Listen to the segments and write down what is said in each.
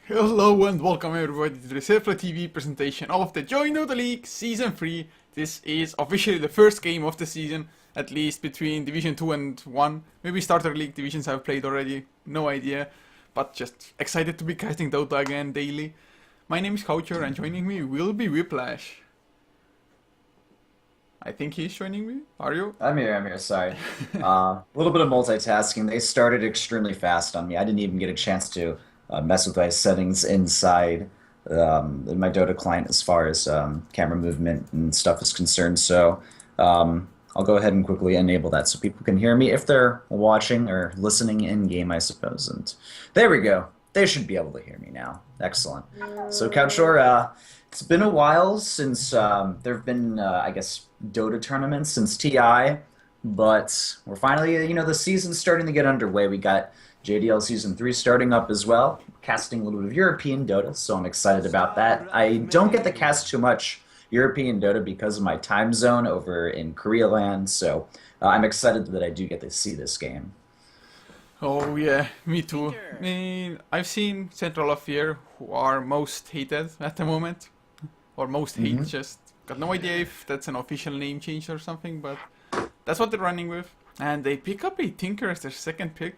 Hello and welcome everybody to this HeflaTV presentation of the JoinDOTA League Season 3. This is officially the first game of the season, at least between Division 2 and 1. Maybe Starter League divisions I've played already, no idea. But just excited to be casting Dota again daily. My name is Coucher and joining me will be Whiplash. I think he's joining me. Are you? I'm here, sorry. A little bit of multitasking. They started extremely fast on me. I didn't even get a chance to mess with my settings inside in my Dota client as far as camera movement and stuff is concerned. So I'll go ahead and quickly enable that so people can hear me if they're watching or listening in game, I suppose. And there we go. They should be able to hear me now. Excellent. So Couchor, it's been a while since there have been, I guess, Dota tournaments since TI, but we're finally, the season's starting to get underway. We got JDL Season 3 starting up as well, casting a little bit of European Dota, so I'm excited about that. I don't get to cast too much European Dota because of my time zone over in Korea land, so I'm excited that I do get to see this game. Oh yeah, me too. I mean, I've seen Central of Fear, who are most hated at the moment, or most hate, Hmm. just got no idea if that's an official name change or something, but that's what they're running with. And they pick up a Tinker as their second pick.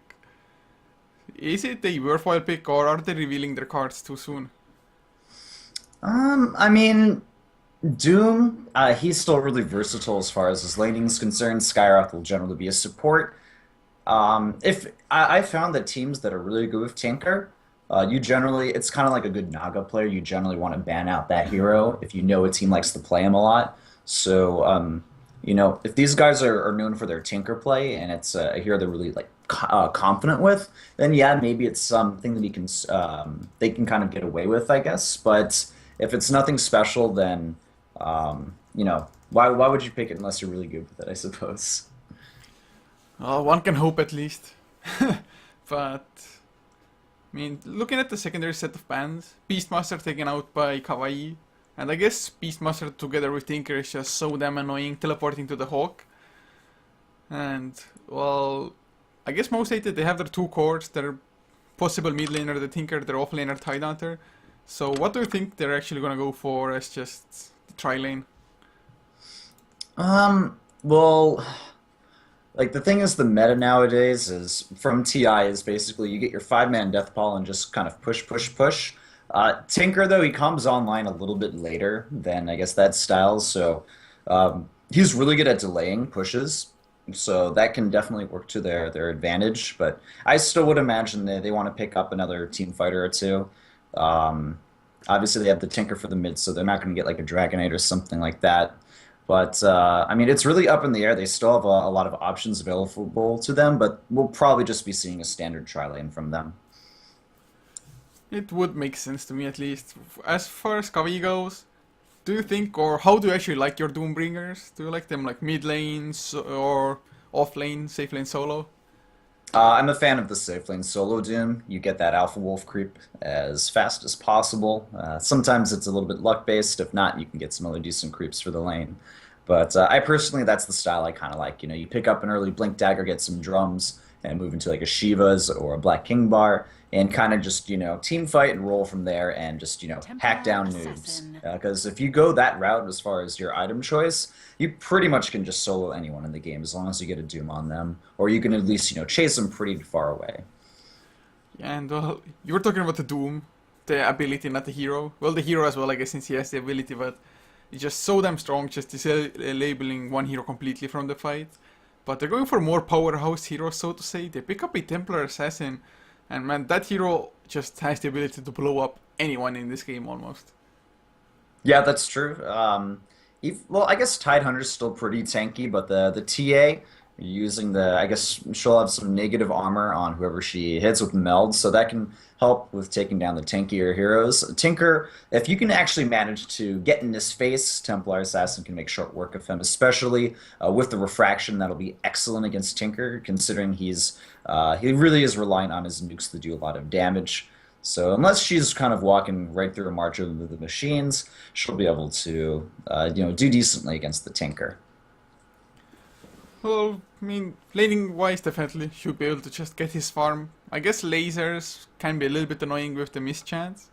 Is it a worthwhile pick, or are they revealing their cards too soon? I mean, Doom, he's still really versatile as far as his laning is concerned. Skyrock will generally be a support. If I found that teams that are really good with Tinker, you generally it's kind of like a good Naga player. You generally want to ban out that hero if you know a team likes to play him a lot. So if these guys are known for their Tinker play and it's a hero they're really like confident with, then yeah, maybe it's something that they can kind of get away with, I guess. But if it's nothing special, then why would you pick it unless you're really good with it, I suppose. One can hope at least. But, I mean, looking at the secondary set of bans, Beastmaster taken out by Kawaii, and I guess Beastmaster together with Tinker is just so damn annoying, teleporting to the Hawk. And, well, I guess most hated, they have their two cores, their possible mid laner, the Tinker, their off laner, Tidehunter. So what do you think they're actually gonna go for as just the tri lane? Well, like the thing is, the meta nowadays is from TI is basically you get your five-man death ball and just kind of push, push, push. Tinker though he comes online a little bit later than I guess that style, so he's really good at delaying pushes. So that can definitely work to their advantage. But I still would imagine they want to pick up another team fighter or two. Um, Obviously they have the Tinker for the mid, so they're not going to get like a Dragonite or something like that. But I mean, it's really up in the air. They still have a lot of options available to them, but we'll probably just be seeing a standard tri lane from them. It would make sense to me at least. As far as Kawaii goes, do you think, or how do you actually like your Doombringers? Do you like them like mid lanes or off lane, safe lane solo? I'm a fan of the safe lane solo Doom. You get that Alpha Wolf creep as fast as possible. Sometimes it's a little bit luck based. If not, you can get some other decent creeps for the lane. But I personally, that's the style I kind of like. You pick up an early Blink Dagger, get some drums, and move into like a Shiva's or a Black King Bar, and kind of just team fight and roll from there, and just hack Temple down noobs. Assassin. Because if you go that route as far as your item choice, you pretty much can just solo anyone in the game as long as you get a Doom on them, or you can at least chase them pretty far away. And well, you were talking about the Doom, the ability, not the hero. Well, the hero as well, I guess, since he has the ability, but it's just so damn strong, just labeling one hero completely from the fight. But they're going for more powerhouse heroes, so to say. They pick up a Templar Assassin, and man, that hero just has the ability to blow up anyone in this game almost. Yeah, that's true. Well, I guess Tidehunter's still pretty tanky, but the TA using I guess she'll have some negative armor on whoever she hits with meld, so that can help with taking down the tankier heroes. Tinker, if you can actually manage to get in his face, Templar Assassin can make short work of him, especially with the refraction. That'll be excellent against Tinker, considering he really is reliant on his nukes to do a lot of damage. So unless she's kind of walking right through a march of the machines, she'll be able to do decently against the Tinker. Well, I mean, laning wise, definitely should be able to just get his farm. I guess lasers can be a little bit annoying with the mischance,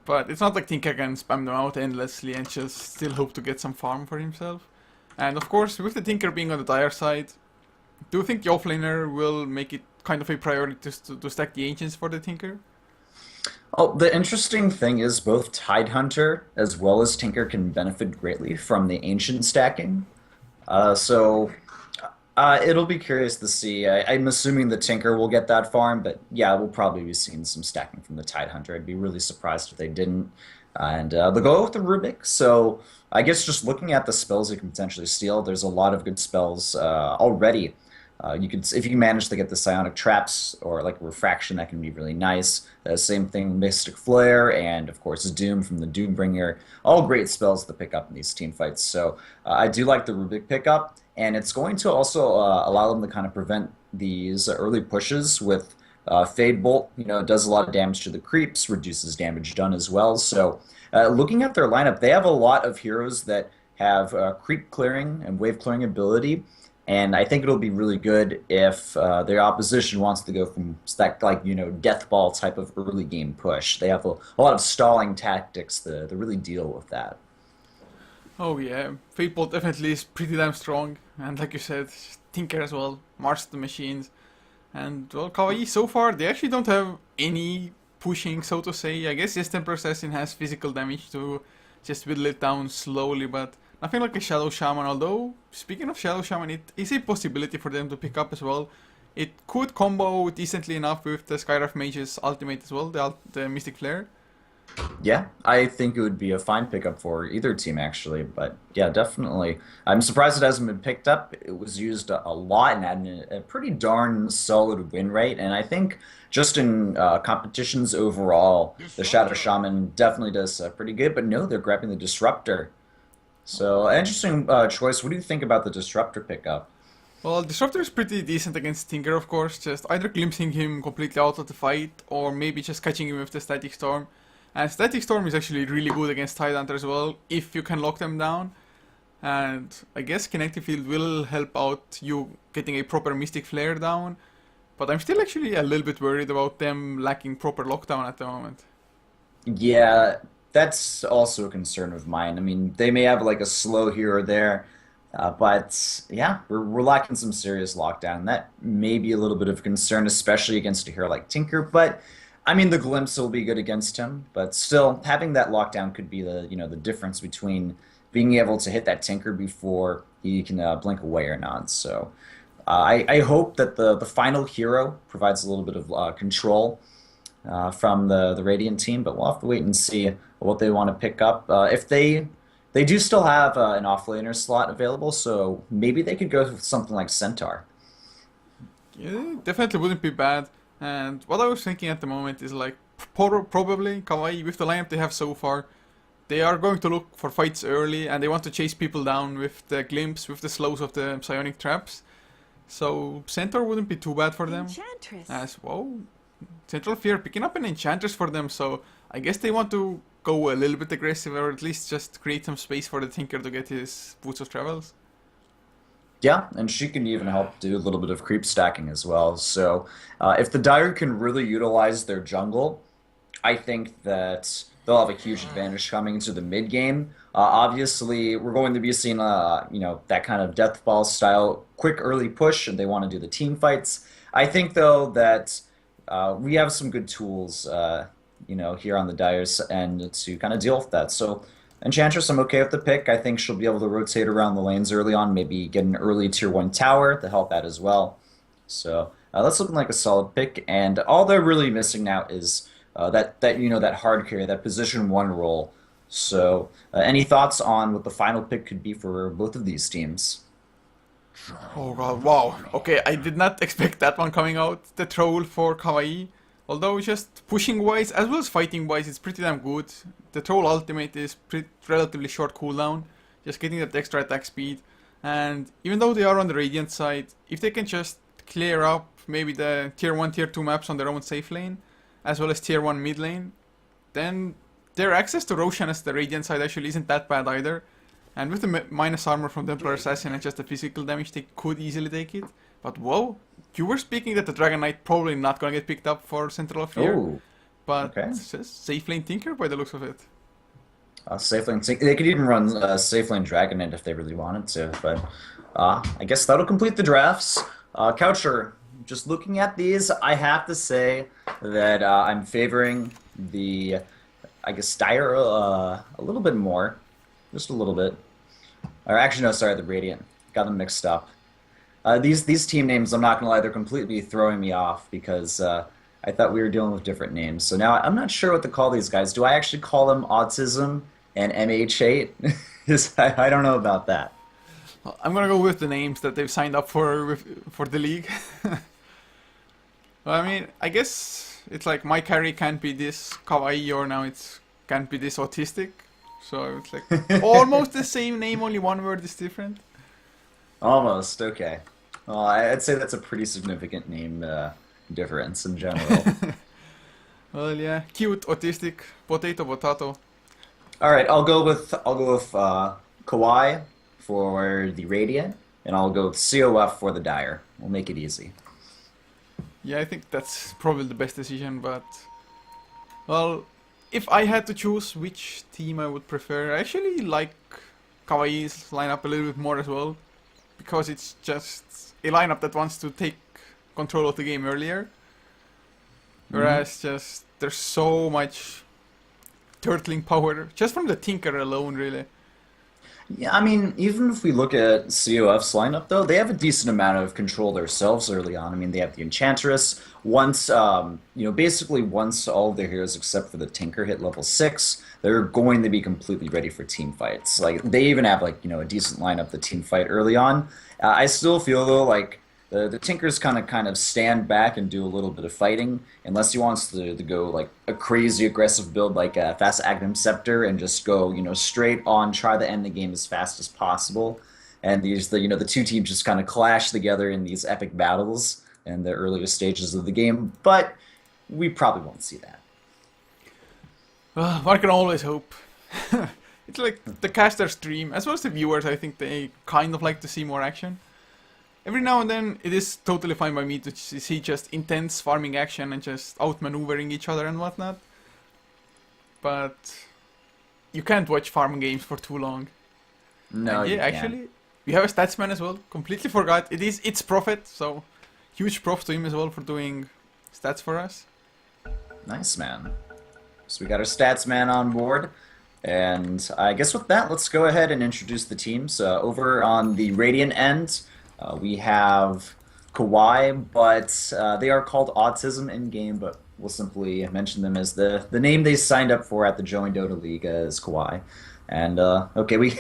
but it's not like Tinker can spam them out endlessly and just still hope to get some farm for himself. And of course, with the Tinker being on the dire side, do you think the offlaner will make it kind of a priority to stack the ancients for the Tinker? Oh, the interesting thing is both Tidehunter as well as Tinker can benefit greatly from the ancient stacking. So it'll be curious to see. I'm assuming the Tinker will get that farm, but yeah, we'll probably be seeing some stacking from the Tidehunter. I'd be really surprised if they didn't. And they'll go with the Rubik. So I guess just looking at the spells you can potentially steal, there's a lot of good spells already. You could, if you manage to get the Psionic Traps or like Refraction, that can be really nice. Same thing, Mystic Flare, and of course Doom from the Doombringer. All great spells to pick up in these team fights. So I do like the Rubik pickup, and it's going to also allow them to kind of prevent these early pushes with Fade Bolt. You know, it does a lot of damage to the creeps, reduces damage done as well. So looking at their lineup, they have a lot of heroes that have creep clearing and wave clearing ability. And I think it'll be really good if their opposition wants to go from that, like, you know, death ball type of early game push. They have a lot of stalling tactics to really deal with that. Oh yeah, Fatebolt definitely is pretty damn strong, and like you said, Tinker as well, Mars the machines, and well, Kawaii so far they actually don't have any pushing, so to say. I guess yes, Temper Assassin has physical damage to just whittle it down slowly, but nothing like a Shadow Shaman. Although speaking of Shadow Shaman, it is a possibility for them to pick up as well. It could combo decently enough with the Skywrath Mage's ultimate as well, the Mystic Flare. Yeah, I think it would be a fine pickup for either team, actually. But yeah, definitely. I'm surprised it hasn't been picked up. It was used a lot and had a pretty darn solid win rate. And I think just in competitions overall, the Shadow Shaman definitely does pretty good. But no, they're grabbing the Disruptor. So, interesting choice. What do you think about the Disruptor pickup? Well, Disruptor is pretty decent against Tinker, of course, just either glimpsing him completely out of the fight, or maybe just catching him with the Static Storm. And Static Storm is actually really good against Tidehunter as well, if you can lock them down. And I guess Kinetic Field will help out you getting a proper Mystic Flare down, but I'm still actually a little bit worried about them lacking proper lockdown at the moment. Yeah, that's also a concern of mine. I mean, they may have like a slow here or there, but yeah, we're lacking some serious lockdown. That may be a little bit of concern, especially against a hero like Tinker. But I mean, the glimpse will be good against him. But still, having that lockdown could be the the difference between being able to hit that Tinker before he can blink away or not. So I hope that the final hero provides a little bit of control from the Radiant team, but we'll have to wait and see what they want to pick up. If they do still have an offlaner slot available, so maybe they could go with something like Centaur. Yeah, definitely wouldn't be bad. And what I was thinking at the moment is like probably Kawaii with the lineup they have so far, they are going to look for fights early and they want to chase people down with the glimpse, with the slows of the psionic traps. So Centaur wouldn't be too bad for them. Enchantress. As well, Central Fear picking up an Enchantress for them, so I guess they want to go a little bit aggressive or at least just create some space for the Tinker to get his Boots of Travels. Yeah, and she can even help do a little bit of creep stacking as well. So if the Dire can really utilize their jungle, I think that they'll have a huge advantage coming into the mid game. Obviously, we're going to be seeing that kind of death ball style quick early push, and they want to do the team fights. I think though that we have some good tools, here on the Dire's end to kind of deal with that. So Enchantress, I'm okay with the pick. I think she'll be able to rotate around the lanes early on, maybe get an early tier 1 tower to help out as well. So that's looking like a solid pick, and all they're really missing now is that hard carry, that position 1 role. So any thoughts on what the final pick could be for both of these teams? Oh god, wow. Okay, I did not expect that one coming out. The troll for Kawaii. Although just pushing wise as well as fighting wise, it's pretty damn good. The troll ultimate is relatively short cooldown, just getting that extra attack speed. And even though they are on the Radiant side, if they can just clear up maybe the tier 1, tier 2 maps on their own safe lane, as well as tier 1 mid lane, then their access to Roshan as the Radiant side actually isn't that bad either. And with the minus armor from Templar Assassin and just the physical damage, they could easily take it. But whoa, you were speaking that the Dragon Knight probably not gonna get picked up for Central of Fear. Oh, But okay. just safe lane Tinker by the looks of it. Safe lane. They could even run safe lane Dragon Knight if they really wanted to. But I guess that'll complete the drafts. Coucher, just looking at these, I have to say that I'm favoring the, I guess, Dire a little bit more. Just a little bit. Or actually, no, sorry, the Radiant. Got them mixed up. These team names, I'm not gonna lie, they're completely throwing me off because I thought we were dealing with different names. So now I'm not sure what to call these guys. Do I actually call them Autism and MH8? I don't know about that. Well, I'm gonna go with the names that they've signed up for the league. Well, I mean, I guess it's like my carry can't be this kawaii or now it's can't be this autistic. So it's like almost the same name, only one word is different. Almost, okay. Well, I'd say that's a pretty significant name difference in general. Well, yeah, cute, autistic, potato. All right, I'll go with Kawaii for the Radiant, and I'll go with CoF for the Dire. We'll make it easy. Yeah, I think that's probably the best decision, but well, if I had to choose which team I would prefer, I actually like Kawaii's lineup a little bit more as well, because it's just a lineup that wants to take control of the game earlier. Whereas just there's so much turtling power just from the Tinker alone, really. Yeah, I mean, even if we look at COF's lineup, though, they have a decent amount of control themselves early on. I mean, they have the Enchantress. Once, basically once all of their heroes except for the Tinker hit level 6, they're going to be completely ready for team fights. Like, they even have, like, a decent lineup to team fight early on. I still feel, though, like, the Tinkers kind of stand back and do a little bit of fighting, unless he wants to go like a crazy aggressive build like a Fast Agnum Scepter and just go straight on, try to end the game as fast as possible. And the two teams just kind of clash together in these epic battles in the earlier stages of the game. But we probably won't see that. One can always hope. It's like the caster's dream, as well as the viewers. I think they kind of like to see more action. Every now and then, it is totally fine by me to see just intense farming action and just outmaneuvering each other and whatnot. But you can't watch farming games for too long. No, and yeah, you actually, can't. we have a statsman as well. Completely forgot. It's Prophet, so huge props to him as well for doing stats for us. Nice, man. So we got our stats man on board. And I guess with that, let's go ahead and introduce the teams. Over on the Radiant end, we have Kawaii, but they are called Autism in-game, but we'll simply mention them as the name they signed up for at the JoinDOTA League as Kawaii. And, okay,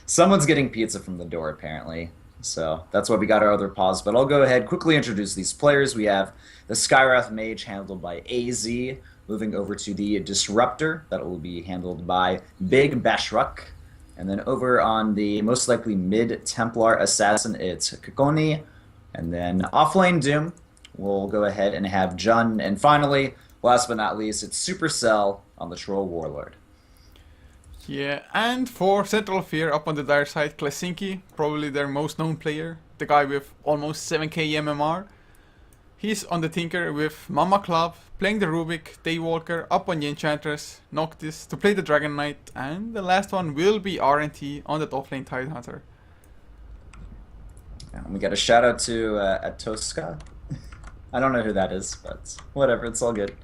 someone's getting pizza from the door, apparently. So that's why we got our other pause. But I'll go ahead, quickly introduce these players. We have the Skywrath Mage, handled by AZ, moving over to the Disruptor, that will be handled by Big Bashruk. And then over on the most likely mid-Templar Assassin, it's Kikoni. And then offlane Doom, we'll go ahead and have Jun. And finally, last but not least, it's Supercell on the Troll Warlord. Yeah, and for Central Fear, up on the dire side, Klesinki, probably their most known player, the guy with almost 7k MMR. He's on the Tinker with Mama Club, playing the Rubik, Daywalker, up on the Enchantress, Noctis to play the Dragon Knight, and the last one will be RNT on the offlane Tidehunter. And we got a shout out to Atoska. I don't know who that is, but whatever, it's all good.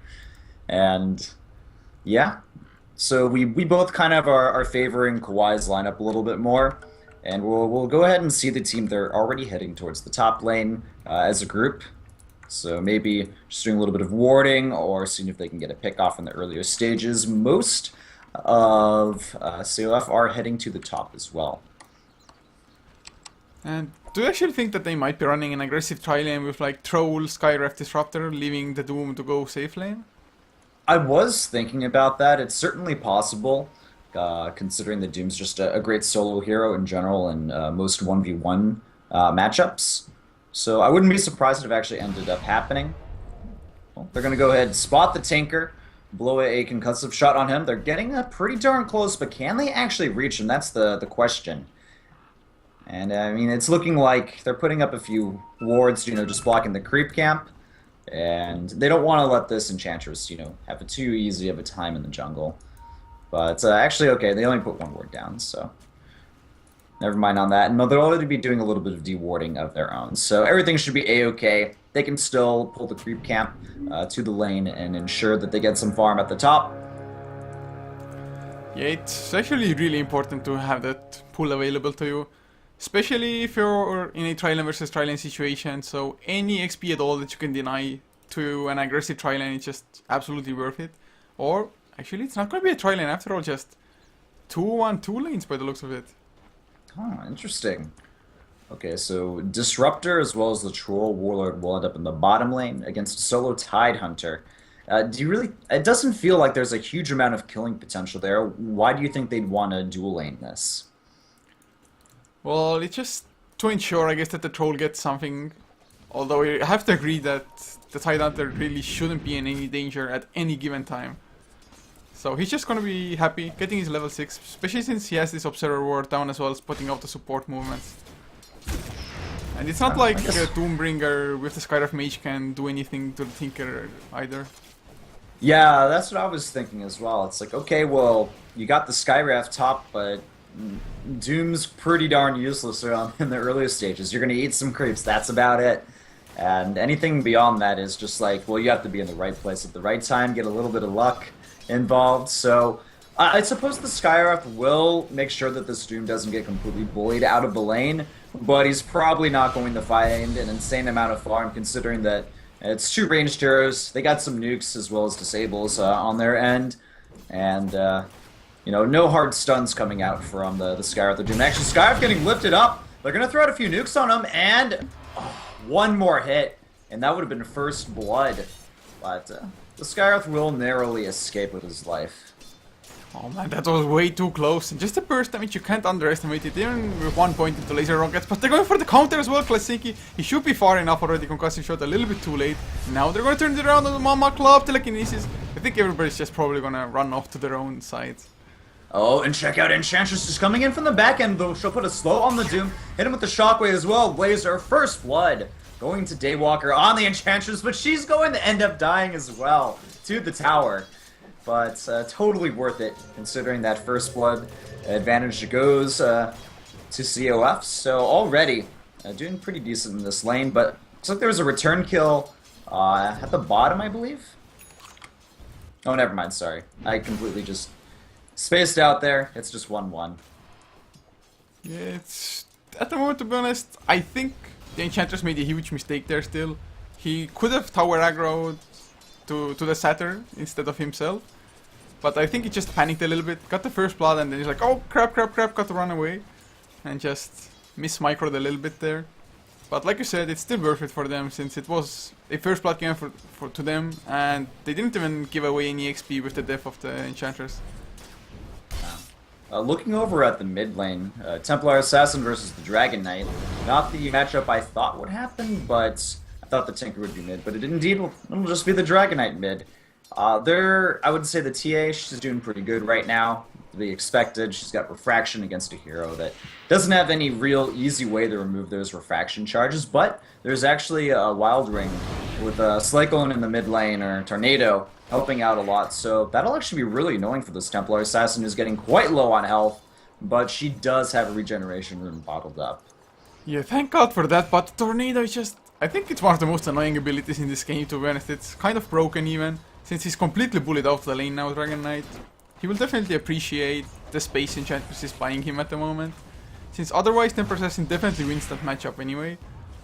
And yeah, so we both kind of are favoring Kawaii's lineup a little bit more. And we'll go ahead and see the team. They're already heading towards the top lane as a group. So maybe just doing a little bit of warding or seeing if they can get a pick off in the earlier stages. Most of CoF are heading to the top as well. And do you actually think that they might be running an aggressive tri-lane with like Troll, Skywrath, Disruptor, leaving the Doom to go safe lane? I was thinking about that. It's certainly possible, considering the Doom's just a great solo hero in general in most 1v1 matchups. So I wouldn't be surprised if it actually ended up happening. Well, they're going to go ahead and spot the Tinker. blow a concussive shot on him. They're getting pretty darn close, but can they actually reach him? That's the question. And I mean, it's looking like they're putting up a few wards, you know, just blocking the creep camp. And they don't want to let this Enchantress, you know, have too easy of a time in the jungle. But actually, okay, they only put one ward down, so never mind on that. And they'll already be doing a little bit of dewarding of their own. So everything should be a-okay. They can still pull the creep camp to the lane and ensure that they get some farm at the top. Yeah, it's actually really important to have that pull available to you. Especially if you're in a tri-lane versus tri-lane situation, so any XP at all that you can deny to an aggressive tri-lane is just absolutely worth it. Or, actually, it's not going to be a tri-lane after all, just 2-1-2 lanes by the looks of it. Oh, interesting. Okay, so Disruptor as well as the Troll Warlord will end up in the bottom lane against a solo Tidehunter. Do you really... It doesn't feel like there's a huge amount of killing potential there. Why do you think they'd want to dual lane this? Well, it's just to ensure, I guess, that the troll gets something. Although I have to agree that the Tidehunter really shouldn't be in any danger at any given time. So he's just gonna be happy getting his level 6, especially since he has this Observer Ward down as well as putting out the support movements. And it's not like Doombringer with the Skywrath Mage can do anything to the Tinker either. Yeah, that's what I was thinking as well. It's like, okay, well, you got the Skywrath top, but Doom's pretty darn useless in the earliest stages. You're going to eat some creeps, that's about it. And anything beyond that is just like, well, you have to be in the right place at the right time, get a little bit of luck involved. So I suppose the Skywrath will make sure that this Doom doesn't get completely bullied out of the lane, but he's probably not going to find an insane amount of farm considering that it's 2 ranged heroes. They got some nukes as well as disables on their end. And you know, no hard stuns coming out from the Skywrath. They're doing actually Skywrath getting lifted up. They're gonna throw out a few nukes on him, and one more hit, and that would have been first blood. But the Skywrath will narrowly escape with his life. Oh man, that was way too close. And just the burst damage, you can't underestimate it, even with 1 point into laser rockets. But they're going for the counter as well, Klasiki. He should be far enough already, concussive shot a little bit too late. Now they're going to turn it around on the Mama Club, telekinesis. I think everybody's just probably going to run off to their own sides. Oh, and check out Enchantress just coming in from the back end, though. She'll put a slow on the Doom, hit him with the Shockwave as well. Blazer, first blood, going to Daywalker on the Enchantress, but she's going to end up dying as well to the tower. But totally worth it, considering that first blood advantage goes to CoF. So already doing pretty decent in this lane, but looks like there was a return kill at the bottom, I believe. Oh, never mind, sorry. I completely just spaced out there. It's just 1-1. Yeah, it's... At the moment, to be honest, I think the Enchantress made a huge mistake there still. He could have tower aggroed to the Satyr instead of himself. But I think he just panicked a little bit, got the first blood, and then he's like, oh crap, got to run away. And just miss-microed a little bit there. But like you said, it's still worth it for them, since it was a first blood game to them, and they didn't even give away any XP with the death of the Enchantress. Looking over at the mid lane, Templar Assassin versus the Dragon Knight. Not the matchup I thought would happen, but I thought the Tinker would be mid. But it indeed will just be the Dragon Knight mid. I would say the TA, she's doing pretty good right now. To be expected. She's got Refraction against a hero that doesn't have any real easy way to remove those Refraction charges, but there's actually a Wild Ring with Slayclone in the mid lane, or Tornado, helping out a lot, so that'll actually be really annoying for this Templar Assassin who's getting quite low on health, but she does have a regeneration rune bottled up. Yeah, thank God for that, but Tornado is just... I think it's one of the most annoying abilities in this game, to be honest. It's kind of broken even, since he's completely bullied out of the lane now, Dragon Knight. He will definitely appreciate the space Enchantress is buying him at the moment, since otherwise Templar Assassin definitely wins that matchup anyway.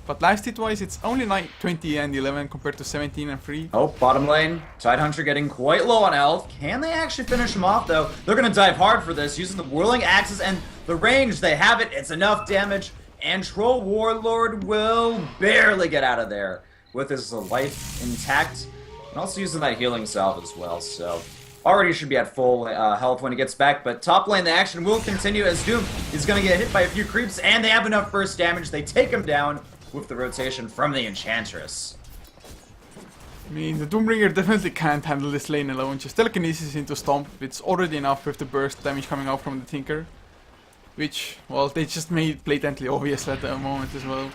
But last hit-wise, it's only 20 and 11 compared to 17 and 3. Oh, bottom lane. Tidehunter getting quite low on health. Can they actually finish him off, though? They're going to dive hard for this, using the Whirling Axes and the range. They have it. It's enough damage. And Troll Warlord will barely get out of there with his life intact. And also using that healing salve as well, so... Already should be at full health when he gets back, but top lane the action will continue as Doom is going to get hit by a few creeps, and they have enough burst damage. They take him down with the rotation from the Enchantress. I mean, the Doombringer definitely can't handle this lane alone. Just telekinesis into Stomp, it's already enough with the burst damage coming out from the Tinker. Which, well, they just made blatantly obvious at the moment as well.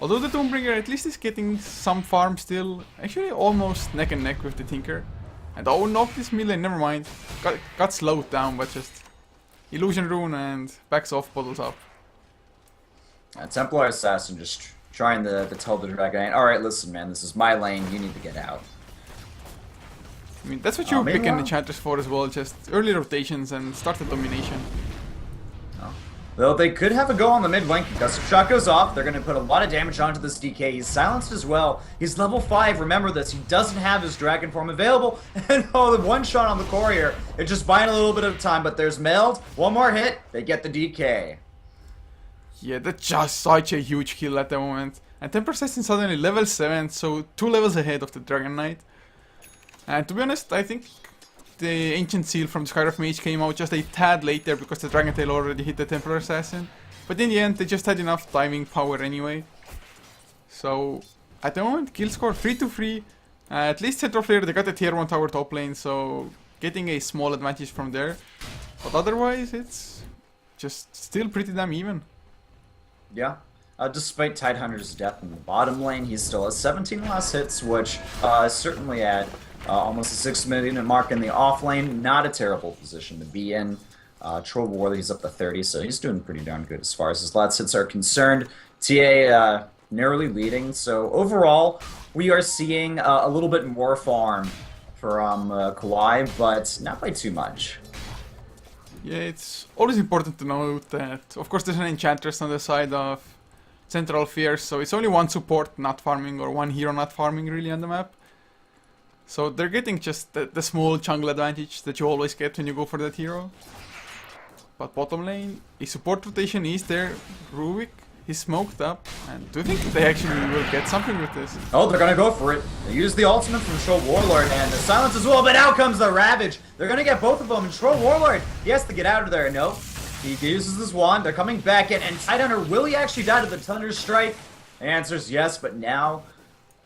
Although the Doombringer at least is getting some farm still, actually almost neck and neck with the Tinker. And oh, knocked this mid lane, never mind. Got slowed down, but just Illusion Rune and backs off, bottles up. Templar Assassin just trying to tell the Dragon, alright, listen man, this is my lane, you need to get out. I mean, that's what you pick an Enchantress for as well, just early rotations and start the domination. Though they could have a go on the mid lane, because if shot goes off, they're going to put a lot of damage onto this DK. He's silenced as well. He's level 5, remember this. He doesn't have his Dragon form available. And oh, the one shot on the Courier. It's just buying a little bit of time, but there's Meld. One more hit, they get the DK. Yeah, that's just such a huge kill at the moment. And Temper Assassin suddenly level 7, so 2 levels ahead of the Dragon Knight. And to be honest, I think the Ancient Seal from the Skywrath Mage came out just a tad later because the Dragon Tail already hit the Templar Assassin. But in the end, they just had enough timing power anyway. So, at the moment, kill score 3-3. At least Central Flare, they got the tier 1 tower top lane, so getting a small advantage from there. But otherwise, it's just still pretty damn even. Yeah. Despite Tidehunter's death in the bottom lane, he still has 17 last hits, which certainly at almost a 6 minute mark in the off lane, not a terrible position to be in. Troll Warlord, he's up to 30, so he's doing pretty darn good as far as his last hits are concerned. TA narrowly leading, so overall, we are seeing a little bit more farm from Kawaii, but not by too much. Yeah, it's always important to note that, of course, there's an Enchantress on the side of Central Fierce, so it's only one support not farming or one hero not farming really on the map. So they're getting just the small jungle advantage that you always get when you go for that hero. But bottom lane, a support rotation is there. Rubik, he's smoked up. And do you think they actually will get something with this? Oh, they're gonna go for it. They use the ultimate from Troll Warlord and the silence as well, but out comes the Ravage. They're gonna get both of them, and Troll Warlord, he has to get out of there. No, he uses his wand, they're coming back in, and Tidehunter, will he actually die to the Thunder Strike? The answer is yes, but now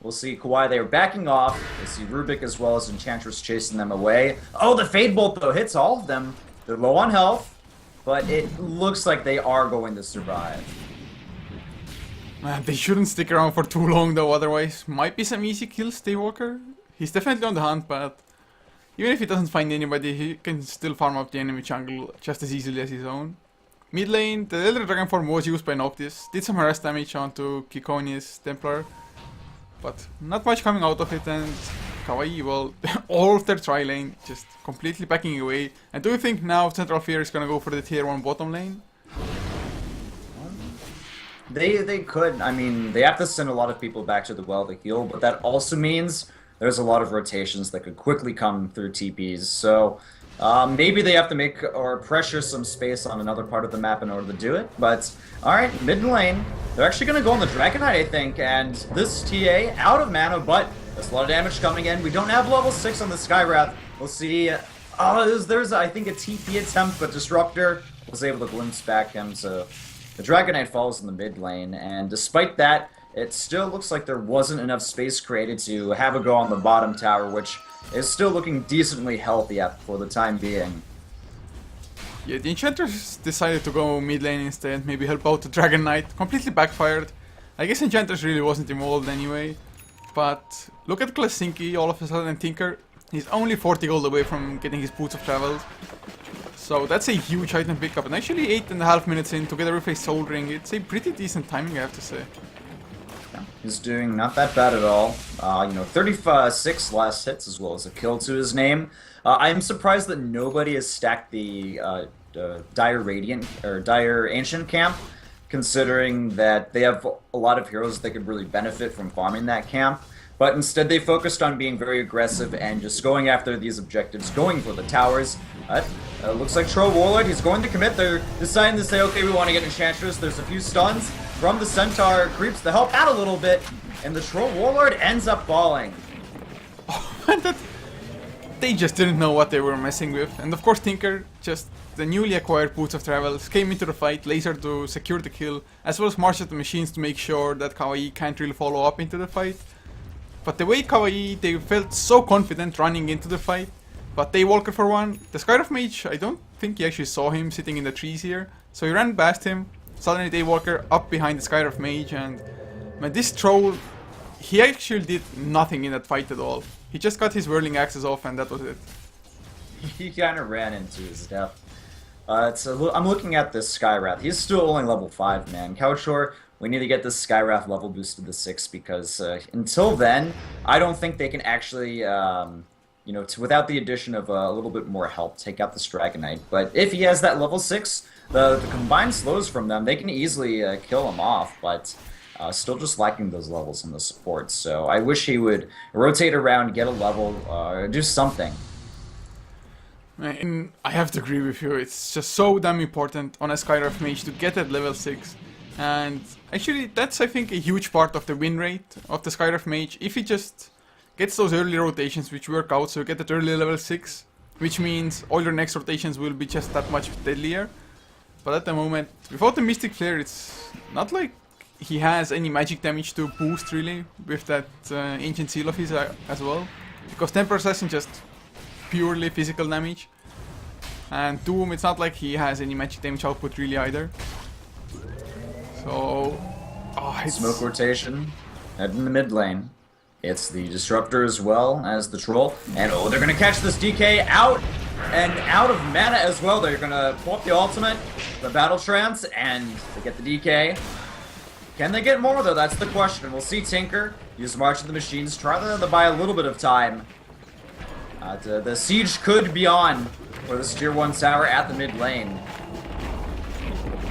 we'll see Kawaii, they are backing off. They see Rubik as well as Enchantress chasing them away. Oh, the Fade Bolt, though, hits all of them. They're low on health, but it looks like they are going to survive. Man, they shouldn't stick around for too long, though, otherwise might be some easy kills, Daywalker. He's definitely on the hunt, but even if he doesn't find anybody, he can still farm up the enemy jungle just as easily as his own. Mid lane, the Elder Dragon form was used by Noctis, did some harass damage onto Kikoni's Templar. But not much coming out of it, and Kawaii, well, all of their tri lane just completely backing away. And do you think now Central Fear is gonna go for the tier 1 bottom lane? They could. I mean, they have to send a lot of people back to the well to heal, but that also means there's a lot of rotations that could quickly come through TPs. So maybe they have to make or pressure some space on another part of the map in order to do it. But alright, mid lane. They're actually going to go on the Dragon Knight, I think, and this TA out of mana, but there's a lot of damage coming in. We don't have level 6 on the Skywrath. We'll see. There's I think, a TP attempt, but Disruptor was able to glimpse back him, so the Dragon Knight falls in the mid lane, and despite that, it still looks like there wasn't enough space created to have a go on the bottom tower, which is still looking decently healthy for the time being. Yeah, the Enchantress decided to go mid lane instead, maybe help out the Dragon Knight. Completely backfired. I guess Enchantress really wasn't involved anyway. But look at Klasinki, all of a sudden Tinker. He's only 40 gold away from getting his Boots of Travel. So that's a huge item pickup. And actually 8.5 minutes in, together with a Soul Ring, it's a pretty decent timing, I have to say. Yeah, he's doing not that bad at all. 36 last hits as well as a kill to his name. I am surprised that nobody has stacked the Dire Radiant or Dire Ancient camp, considering that they have a lot of heroes that could really benefit from farming that camp. But instead they focused on being very aggressive and just going after these objectives, going for the towers. Looks like Troll Warlord, he's going to commit. They're deciding to say, okay, we want to get Enchantress. There's a few stuns from the Centaur, creeps to help out a little bit, and the Troll Warlord ends up falling. They just didn't know what they were messing with. And of course Tinker, just the newly acquired Boots of Travels, came into the fight, laser to secure the kill, as well as march at the machines to make sure that Kawaii can't really follow up into the fight. But the way Kawaii, they felt so confident running into the fight. But Daywalker for one, the Skyrift Mage, I don't think he actually saw him sitting in the trees here. So he ran past him, suddenly Daywalker up behind the Skyrift Mage, and man, this troll, he actually did nothing in that fight at all. He just got his whirling axes off and that was it. He kind of ran into his death. I'm looking at this Skywrath. He's still only level 5, man. Couchor, we need to get this Skywrath level boosted to 6 because until then, I don't think they can actually, you know, without the addition of a little bit more help, take out this Dragonite. But if he has that level 6, the combined slows from them, they can easily kill him off, but still just lacking those levels in the support. So I wish he would rotate around, get a level, do something. And I have to agree with you, it's just so damn important on a Skyrift Mage to get at level 6. And actually that's, I think, a huge part of the win rate of the Skyrift Mage. If he just gets those early rotations which work out, so you get that early level 6, which means all your next rotations will be just that much deadlier. But at the moment, without the Mystic Flare, it's not like he has any magic damage to boost really with that Ancient Seal of his as well. Because Temper Assassin just purely physical damage. And Doom, it's not like he has any magic damage output really either. So, it's... Smoke rotation, head in the mid lane. It's the Disruptor as well as the Troll. And oh, they're gonna catch this DK out and out of mana as well. They're gonna pull up the ultimate, the Battle Trance, and they get the DK. Can they get more though? That's the question. We'll see Tinker use March of the Machines, try to buy a little bit of time. The siege could be on for this tier 1 tower at the mid lane.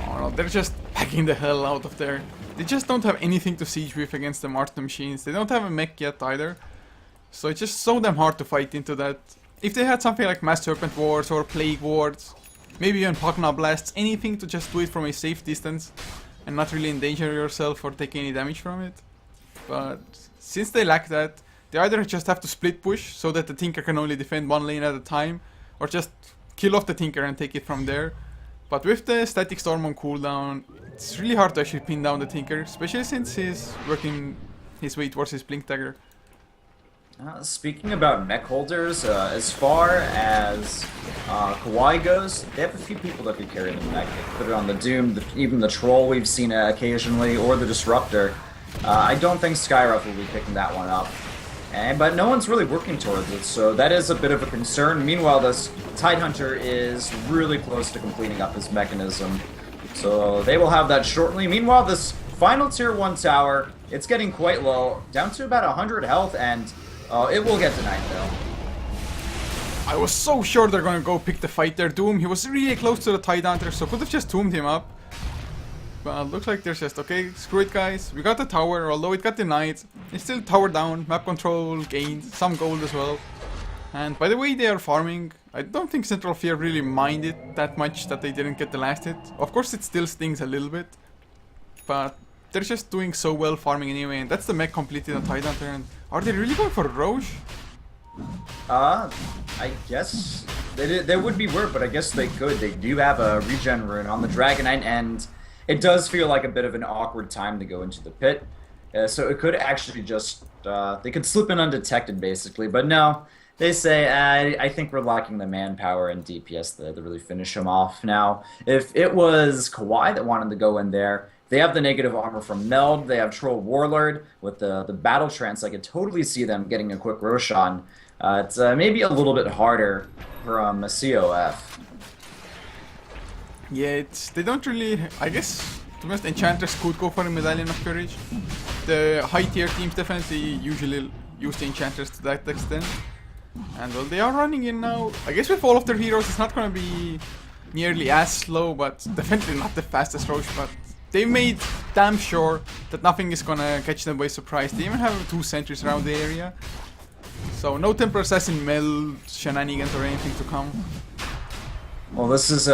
Oh no, they're just packing the hell out of there. They just don't have anything to siege with against the March of the Machines. They don't have a mech yet either. So it's just so damn hard to fight into that. If they had something like Mass Serpent Wards or Plague Wards, maybe even Pugna Blasts, anything to just do it from a safe distance and not really endanger yourself or take any damage from it. But since they lack that, they either just have to split push so that the Tinker can only defend one lane at a time, or just kill off the Tinker and take it from there. But with the Static Storm on cooldown, it's really hard to actually pin down the Tinker, especially since he's working his way towards his Blink Dagger. Speaking about mech holders, as far as Kawaii goes, they have a few people that could carry the mech. They could put it on the Doom, even the Troll we've seen occasionally, or the Disruptor. I don't think Skyrift will be picking that one up. But no one's really working towards it, so that is a bit of a concern. Meanwhile, this Tidehunter is really close to completing up his mechanism, so they will have that shortly. Meanwhile, this final tier 1 tower, it's getting quite low, down to about 100 health, and it will get denied though. I was so sure they're gonna go pick the fight there. Doom, he was really close to the Tidehunter, so could have just tombed him up. But looks like there's just, okay, screw it guys, we got the tower, although it got denied. It's still tower down, map control gained, some gold as well. And by the way they are farming, I don't think Central Fear really minded that much that they didn't get the last hit. Of course it still stings a little bit, but they're just doing so well farming anyway, and that's the mech completed on Tidehunter. And are they really going for Roche? I guess they would be weird, but I guess they could. They do have a regen rune on the Dragonite, and it does feel like a bit of an awkward time to go into the pit. So it could actually just, they could slip in undetected basically, but no. They say, I think we're lacking the manpower and DPS to really finish him off. Now, if it was Kawaii that wanted to go in there, they have the negative armor from Meld, they have Troll Warlord with the Battle Trance. I could totally see them getting a quick Roshan. It's maybe a little bit harder from CoF. Yeah, they don't really, I guess, to be honest, Enchanters could go for a Medallion of Courage. The high tier teams definitely usually use the Enchanters to that extent. And well, they are running in now. I guess with all of their heroes, it's not going to be nearly as slow, but definitely not the fastest Roche. But they made damn sure that nothing is going to catch them by surprise. They even have 2 sentries around the area. So no Temper Assassin Meld shenanigans or anything to come. Well, this is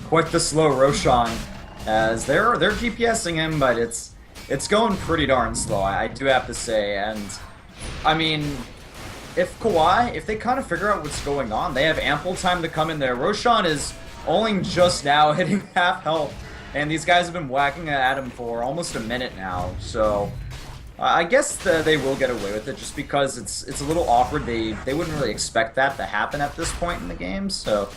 quite the slow Roshan, as they're DPSing him, but it's going pretty darn slow, I do have to say. And I mean, if Kawaii, if they kind of figure out what's going on, they have ample time to come in there. Roshan is only just now hitting half health, and these guys have been whacking at him for almost a minute now. So I guess they will get away with it just because it's a little awkward. They wouldn't really expect that to happen at this point in the game, so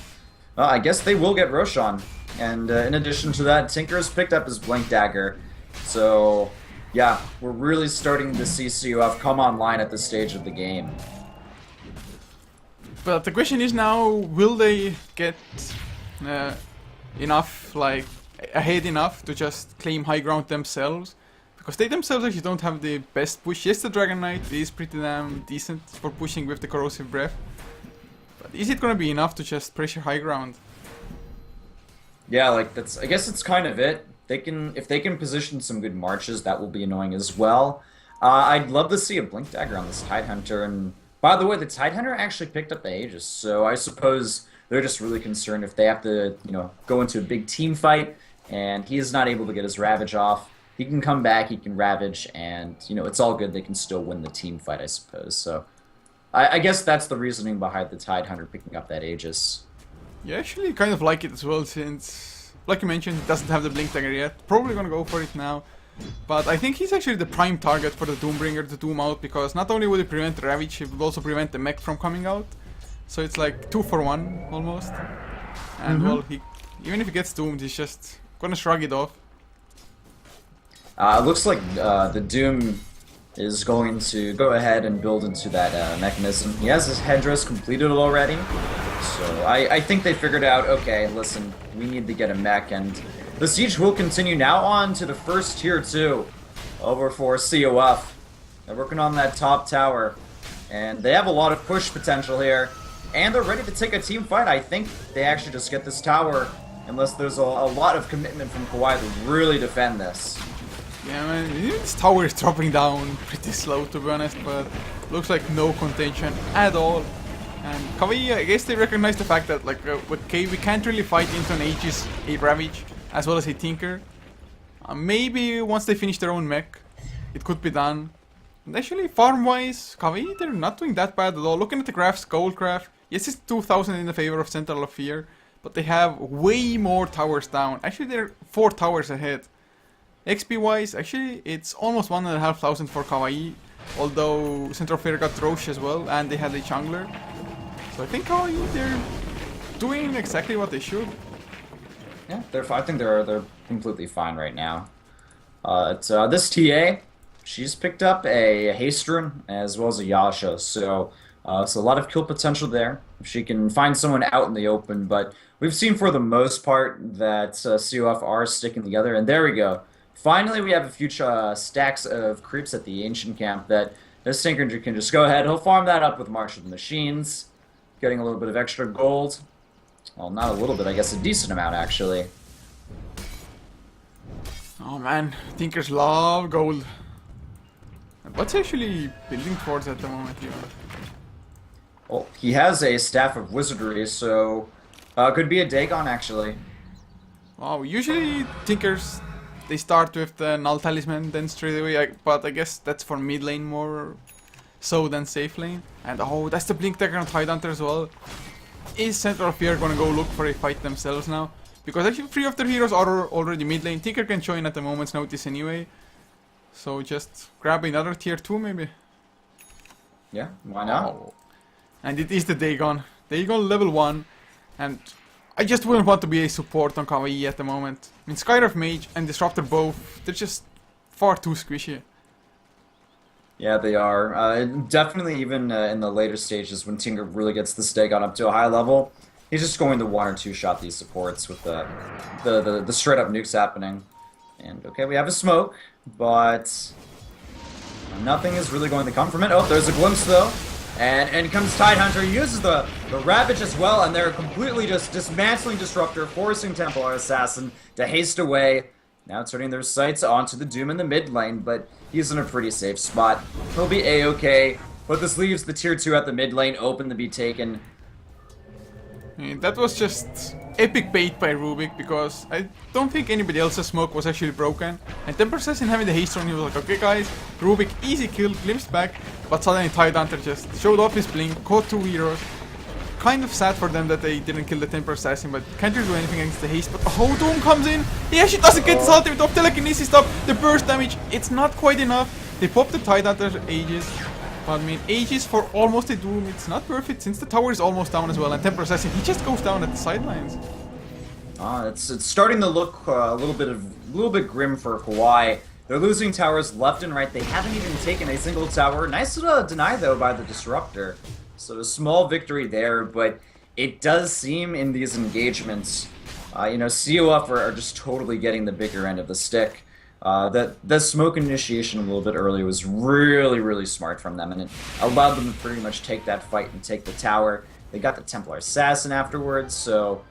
I guess they will get Roshan. And in addition to that, Tinker's picked up his Blink Dagger, so yeah, we're really starting to see CoF come online at this stage of the game. But the question is now, will they get enough, like, ahead enough to just claim high ground themselves? Because they themselves actually don't have the best push. Yes, the Dragon Knight is pretty damn decent for pushing with the Corrosive Breath. But is it gonna be enough to just pressure high ground? Yeah, like I guess it's kind of it. If they can position some good marches, that will be annoying as well. I'd love to see a Blink Dagger on this Tidehunter, and by the way, the Tidehunter actually picked up the Aegis, so I suppose they're just really concerned if they have to, go into a big team fight, and he is not able to get his Ravage off. He can come back, he can Ravage, and, it's all good. They can still win the team fight, I suppose. So, I guess that's the reasoning behind the Tidehunter picking up that Aegis. Yeah, actually kind of like it as well, since, like you mentioned, he doesn't have the Blink Dagger yet. Probably gonna go for it now. But I think he's actually the prime target for the Doombringer to Doom out, because not only would it prevent Ravage, it would also prevent the mech from coming out. So it's like 2 for 1, almost. And well, even if he gets doomed, he's just gonna shrug it off. It looks like the Doom is going to go ahead and build into that mechanism. He has his headdress completed already, so I think they figured out, okay, listen, we need to get a mech, and the siege will continue now on to the first tier 2 over for CoF. They're working on that top tower, and they have a lot of push potential here, and they're ready to take a team fight. I think they actually just get this tower, unless there's a lot of commitment from Kawaii to really defend this. Yeah, man, this tower is dropping down pretty slow, to be honest, but looks like no contention at all. And Kawaii, I guess they recognize the fact that, like, with K, we can't really fight into an Aegis, a Ravage, as well as a Tinker. Maybe once they finish their own mech, it could be done. And actually, farm-wise, Kawaii, they're not doing that bad at all. Looking at the graphs, gold graph, yes, it's 2,000 in the favor of Central of Fear, but they have way more towers down. Actually, they're 4 towers ahead. XP-wise, actually, it's almost 1,500 for Kawaii, although Central Fear got Roche as well, and they had a jungler. So I think Kawaii, they're doing exactly what they should. Yeah, I think they're completely fine right now. This TA, she's picked up a Haste Rune as well as a Yasha, so a lot of kill potential there. She can find someone out in the open, but we've seen for the most part that CoF are sticking together, and there we go. Finally, we have a few stacks of creeps at the Ancient Camp that this Tinker can just go ahead. He'll farm that up with March of the Machines, getting a little bit of extra gold. Well, not a little bit, I guess a decent amount, actually. Oh man, Tinkers love gold. What's actually building towards at the moment here? Well, he has a Staff of Wizardry, so could be a Dagon, actually. Wow, usually Tinkers, they start with the Null Talisman, then straight away, but I guess that's for mid lane more so than safe lane. And oh, that's the Blink Dagger on Tidehunter as well. Is Central Fear gonna go look for a fight themselves now? Because actually 3 of their heroes are already mid lane. Tinker can join at a moment's notice anyway. So just grab another tier 2 maybe. Yeah, why not? Oh. And it is the Dagon. Dagon level 1. And I just wouldn't want to be a support on Kawaii at the moment. I mean, Skyraf Mage and Disruptor both, they're just far too squishy. Yeah, they are. Definitely even in the later stages when Tinker really gets this Dagon up to a high level, he's just going to 1 or 2 shot these supports with the straight up nukes happening. And okay, we have a smoke, but nothing is really going to come from it. Oh, there's a glimpse though. And comes Tidehunter, he uses the Ravage as well, and they're completely just dismantling Disruptor, forcing Templar Assassin to haste away. Now turning their sights onto the Doom in the mid lane, but he's in a pretty safe spot. He'll be A-okay, but this leaves the tier 2 at the mid lane open to be taken. And that was just epic bait by Rubik, because I don't think anybody else's smoke was actually broken. And Temper Assassin having the haste on, he was like, okay guys, Rubik, easy kill, glimpsed back. But suddenly Tidehunter just showed off his blink, caught 2 heroes. Kind of sad for them that they didn't kill the Temper Assassin, but can't really do anything against the haste. But oh, Doom comes in, he actually doesn't get his ultimate off, telekinesis stop, the burst damage, it's not quite enough. They popped the Tide after Aegis, but I mean, Aegis for almost a Doom, it's not worth it since the tower is almost down as well, and Temper Assassin, he just goes down at the sidelines. It's starting to look a little bit grim for Kawaii. They're losing towers left and right. They haven't even taken a single tower. Nice deny though by the Disruptor. So a small victory there, but it does seem in these engagements, you know, CoF are just totally getting the bigger end of the stick. The smoke initiation a little bit earlier was really smart from them, and it allowed them to pretty much take that fight and take the tower. They got the Templar Assassin afterwards, so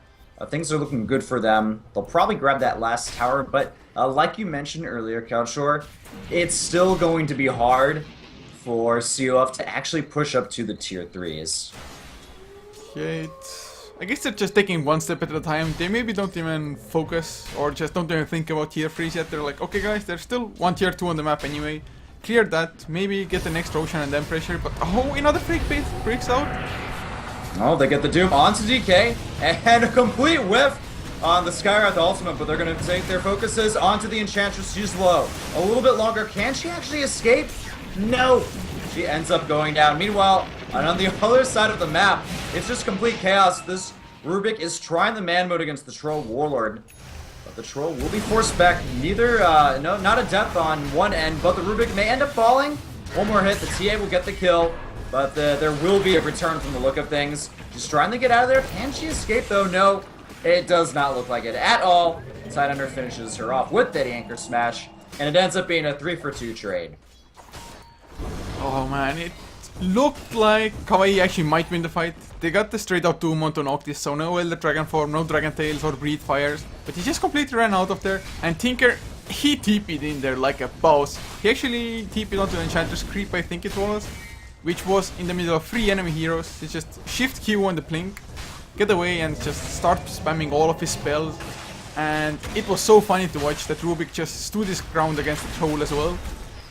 things are looking good for them. They'll probably grab that last tower, but like you mentioned earlier, Couchshore, it's still going to be hard for CoF to actually push up to the tier 3s. Yeah, I guess they're just taking one step at a time. They maybe don't even focus or just don't even think about tier 3s yet. They're like, okay guys, there's still one tier 2 on the map anyway. Clear that, maybe get the next Roshan and then pressure, but oh, another fake bait breaks out. Oh, they get the Doom onto DK, and a complete whiff on the Skywrath ultimate, but they're going to take their focuses onto the Enchantress. She's low. A little bit longer. Can she actually escape? No. She ends up going down. Meanwhile, on the other side of the map, it's just complete chaos. This Rubik is trying the man mode against the Troll Warlord, but the Troll will be forced back. Neither, no, not a death on one end, but the Rubik may end up falling. One more hit, the TA will get the kill. But there will be a return from the look of things. She's trying to get out of there. Can she escape though? No, it does not look like it at all. Tidehunter finishes her off with that Anchor Smash, and it ends up being a 3-for-2 trade. Oh man, it looked like Kawaii actually might win the fight. They got the straight out Doom onto Noctis, so no Elder Dragon Form, no Dragon Tails or Breed Fires. But he just completely ran out of there, and Tinker, he TP'd in there like a boss. He actually TP'd onto Enchantress Creep, I think it was, which was in the middle of 3 enemy heroes. He just shift Q on the blink, get away and just start spamming all of his spells. And it was so funny to watch that Rubik just stood his ground against the troll as well.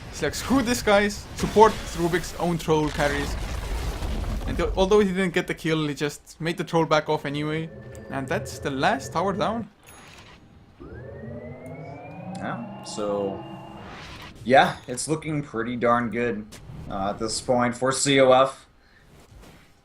He's like, screw this guys, support Rubik's own troll carries. And although he didn't get the kill, he just made the troll back off anyway. And that's the last tower down. Yeah, so yeah, it's looking pretty darn good at this point for CoF.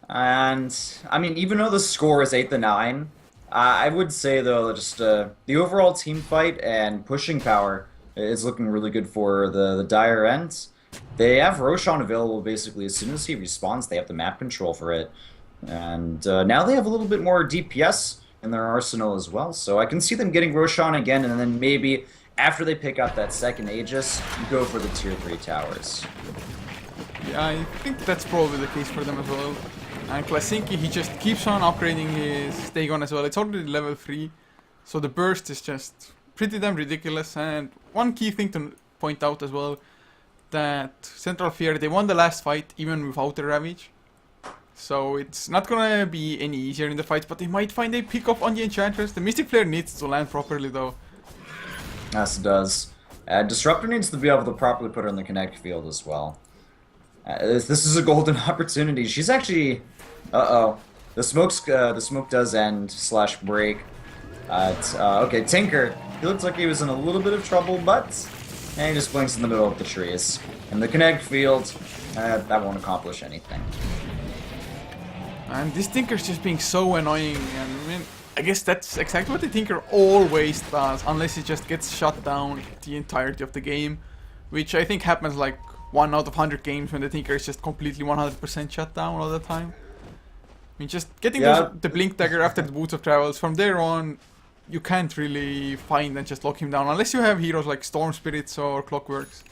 And I mean, even though the score is 8-9, I would say though just the overall team fight and pushing power is looking really good for the Dire Ends. They have Roshan available basically as soon as he respawns. They have the map control for it, and now they have a little bit more DPS in their arsenal as well. So I can see them getting Roshan again, and then maybe after they pick up that second Aegis, go for the tier 3 towers. Yeah, I think that's probably the case for them as well. And Klasinki, he just keeps on upgrading his Dagon as well. It's already level 3, so the burst is just pretty damn ridiculous. And one key thing to point out as well, that Central Fear, they won the last fight even without the Ravage. So it's not gonna be any easier in the fights, but they might find a pick-up on the Enchantress. The Mystic Flare needs to land properly though. Yes, it does. Disruptor needs to be able to properly put her in the connect field as well. This is a golden opportunity. She's actually... Uh-oh. The smoke does end / break. Okay, Tinker. He looks like he was in a little bit of trouble, but... And he just blinks in the middle of the trees. In the connect field, that won't accomplish anything. And this Tinker's just being so annoying, and I mean, I guess that's exactly what the Tinker always does, unless he just gets shut down the entirety of the game, which I think happens like 1 out of 100 games when the Tinker is just completely 100% shut down all the time. I mean, just getting the Blink Dagger after the Boots of Travels, from there on, you can't really find and just lock him down, unless you have heroes like Storm Spirits or Clockworks.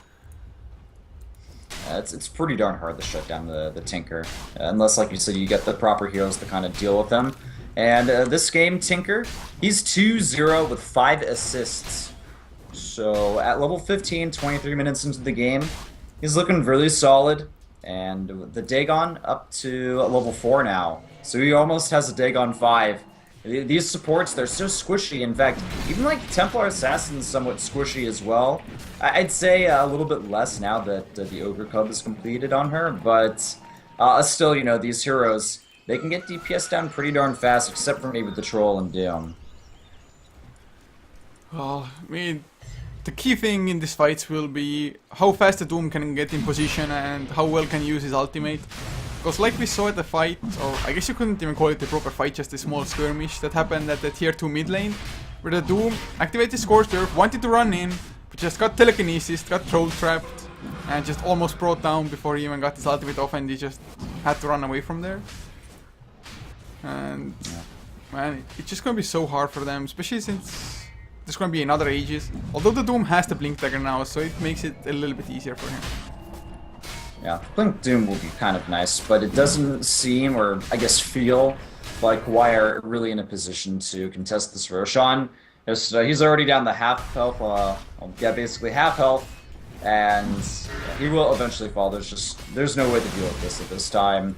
It's pretty darn hard to shut down the Tinker, unless, like you said, you get the proper heroes to kind of deal with them. And this game, Tinker, he's 2-0 with 5 assists. So at level 15, 23 minutes into the game, he's looking really solid. And the Dagon up to level 4 now. So he almost has a Dagon 5. These supports, they're so squishy. In fact, even like Templar Assassin is somewhat squishy as well. I'd say a little bit less now that the Ogre Cub is completed on her, but still, you know, these heroes, they can get DPS down pretty darn fast, except for maybe the Troll and Doom. Well, I mean, the key thing in these fights will be how fast the Doom can get in position and how well can use his ultimate. Because like we saw at the fight, or I guess you couldn't even call it a proper fight, just a small skirmish that happened at the tier 2 mid lane, where the Doom activated Scorched Earth, wanted to run in, but just got telekinesis, got troll trapped, and just almost brought down before he even got his ultimate off, and he just had to run away from there. And man, it's just gonna be so hard for them, especially since there's gonna be another Aegis. Although the Doom has the Blink Dagger now, so it makes it a little bit easier for him. Yeah, Blink Doom will be kind of nice, but it doesn't seem, or I guess feel, like Kawaii are really in a position to contest this Roshan. He's already down to half health, yeah, basically half health, and he will eventually fall. There's no way to deal with this at this time.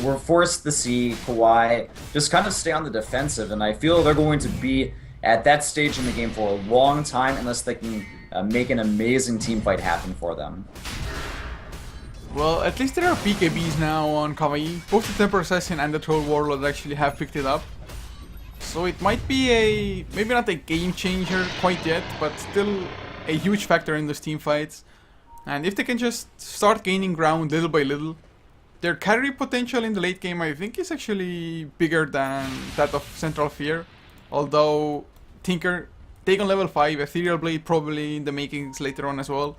We're forced to see Kawaii just kind of stay on the defensive, and I feel they're going to be at that stage in the game for a long time unless they can make an amazing team fight happen for them. Well, at least there are BKBs now on Kawaii. Both the Temper Assassin and the Troll Warlord actually have picked it up. So it might be maybe not a game changer quite yet, but still a huge factor in those team fights. And if they can just start gaining ground little by little, their carry potential in the late game I think is actually bigger than that of Central Fear. Although Tinker, take on level 5, Ethereal Blade probably in the makings later on as well.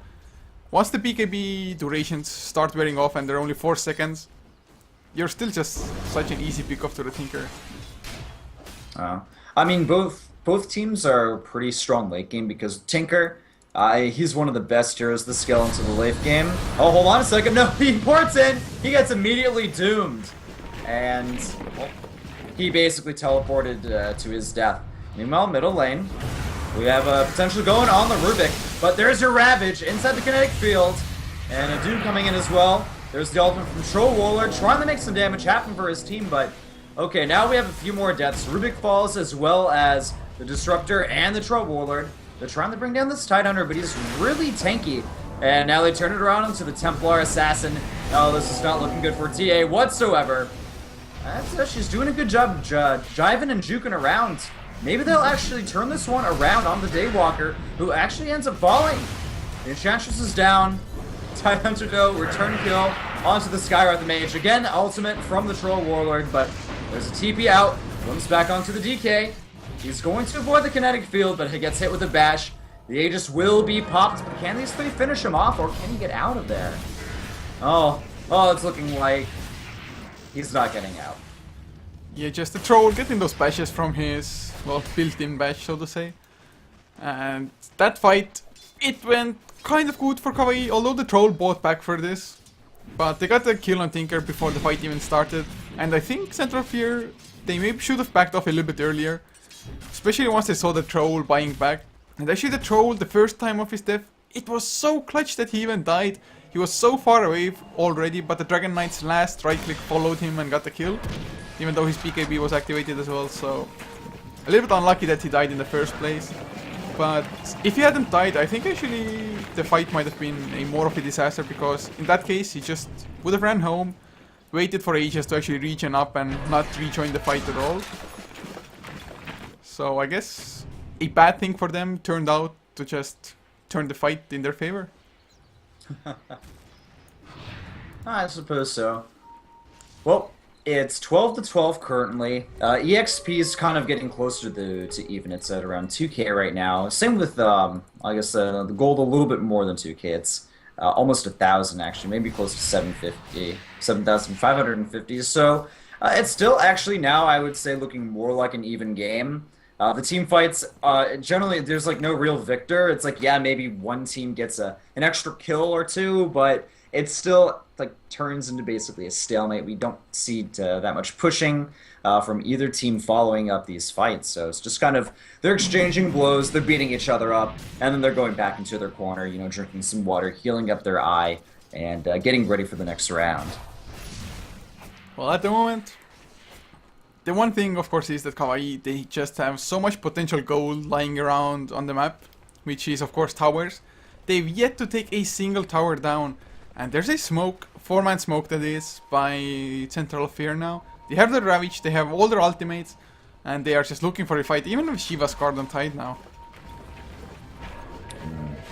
Once the BKB durations start wearing off and they're only 4 seconds, you're still just such an easy pick-off to the Tinker. I mean, both teams are pretty strong late game because Tinker, he's one of the best heroes to scale into the late game. Oh, hold on a second. No, he ports in. He gets immediately doomed. And well, he basically teleported to his death. Meanwhile, middle lane, we have potential going on the Rubik. But there's your Ravage inside the kinetic field. And a Doom coming in as well. There's the ultimate from Troll Warlord trying to make some damage happen for his team, but okay, now we have a few more deaths. Rubik falls as well as the Disruptor and the Troll Warlord. They're trying to bring down this Tidehunter, but he's really tanky. And now they turn it around into the Templar Assassin. Oh, this is not looking good for TA whatsoever. She's doing a good job jiving and juking around. Maybe they'll actually turn this one around on the Daywalker, who actually ends up falling. The Enchantress is down. Tidehunter, though, return kill onto the Skywrath Mage. Again, ultimate from the Troll Warlord, but there's a TP out. Comes back onto the DK. He's going to avoid the kinetic field, but he gets hit with a bash. The Aegis will be popped, but can these three finish him off, or can he get out of there? Oh, it's looking like he's not getting out. Yeah, just the Troll getting those bashes from his, well, built-in bash, so to say. And that fight, it went kind of good for Kawaii, although the Troll bought back for this. But they got the kill on Tinker before the fight even started. And I think Central Fear, they maybe should have backed off a little bit earlier. Especially once they saw the Troll buying back. And actually the Troll, the first time of his death, it was so clutch that he even died. He was so far away already, but the Dragon Knight's last right click followed him and got the kill. Even though his BKB was activated as well, so a little bit unlucky that he died in the first place. But if he hadn't died, I think actually the fight might have been more of a disaster, because in that case he just would have ran home, waited for Aegis to actually regen up and not rejoin the fight at all. So I guess a bad thing for them turned out to just turn the fight in their favor. I suppose so. Well, it's 12-12 currently. EXP is kind of getting closer to even. It's at around 2k right now. Same with, I guess, the gold a little bit more than 2k. It's almost 1,000 actually, maybe close to 750, 7,550. So it's still actually now, I would say, looking more like an even game. The team fights, generally, there's like no real victor. It's like, yeah, maybe one team gets an extra kill or two, but it still like turns into basically a stalemate. We don't see that much pushing from either team following up these fights. So it's just kind of, they're exchanging blows, they're beating each other up, and then they're going back into their corner, you know, drinking some water, healing up their eye, and getting ready for the next round. Well, at the moment, the one thing, of course, is that Kawaii, they just have so much potential gold lying around on the map, which is, of course, towers. They've yet to take a single tower down. And there's a smoke, 4-man smoke that is, by Central Fear now. They have their Ravage, they have all their ultimates, and they are just looking for a fight, even with Shiva's card on Tide now.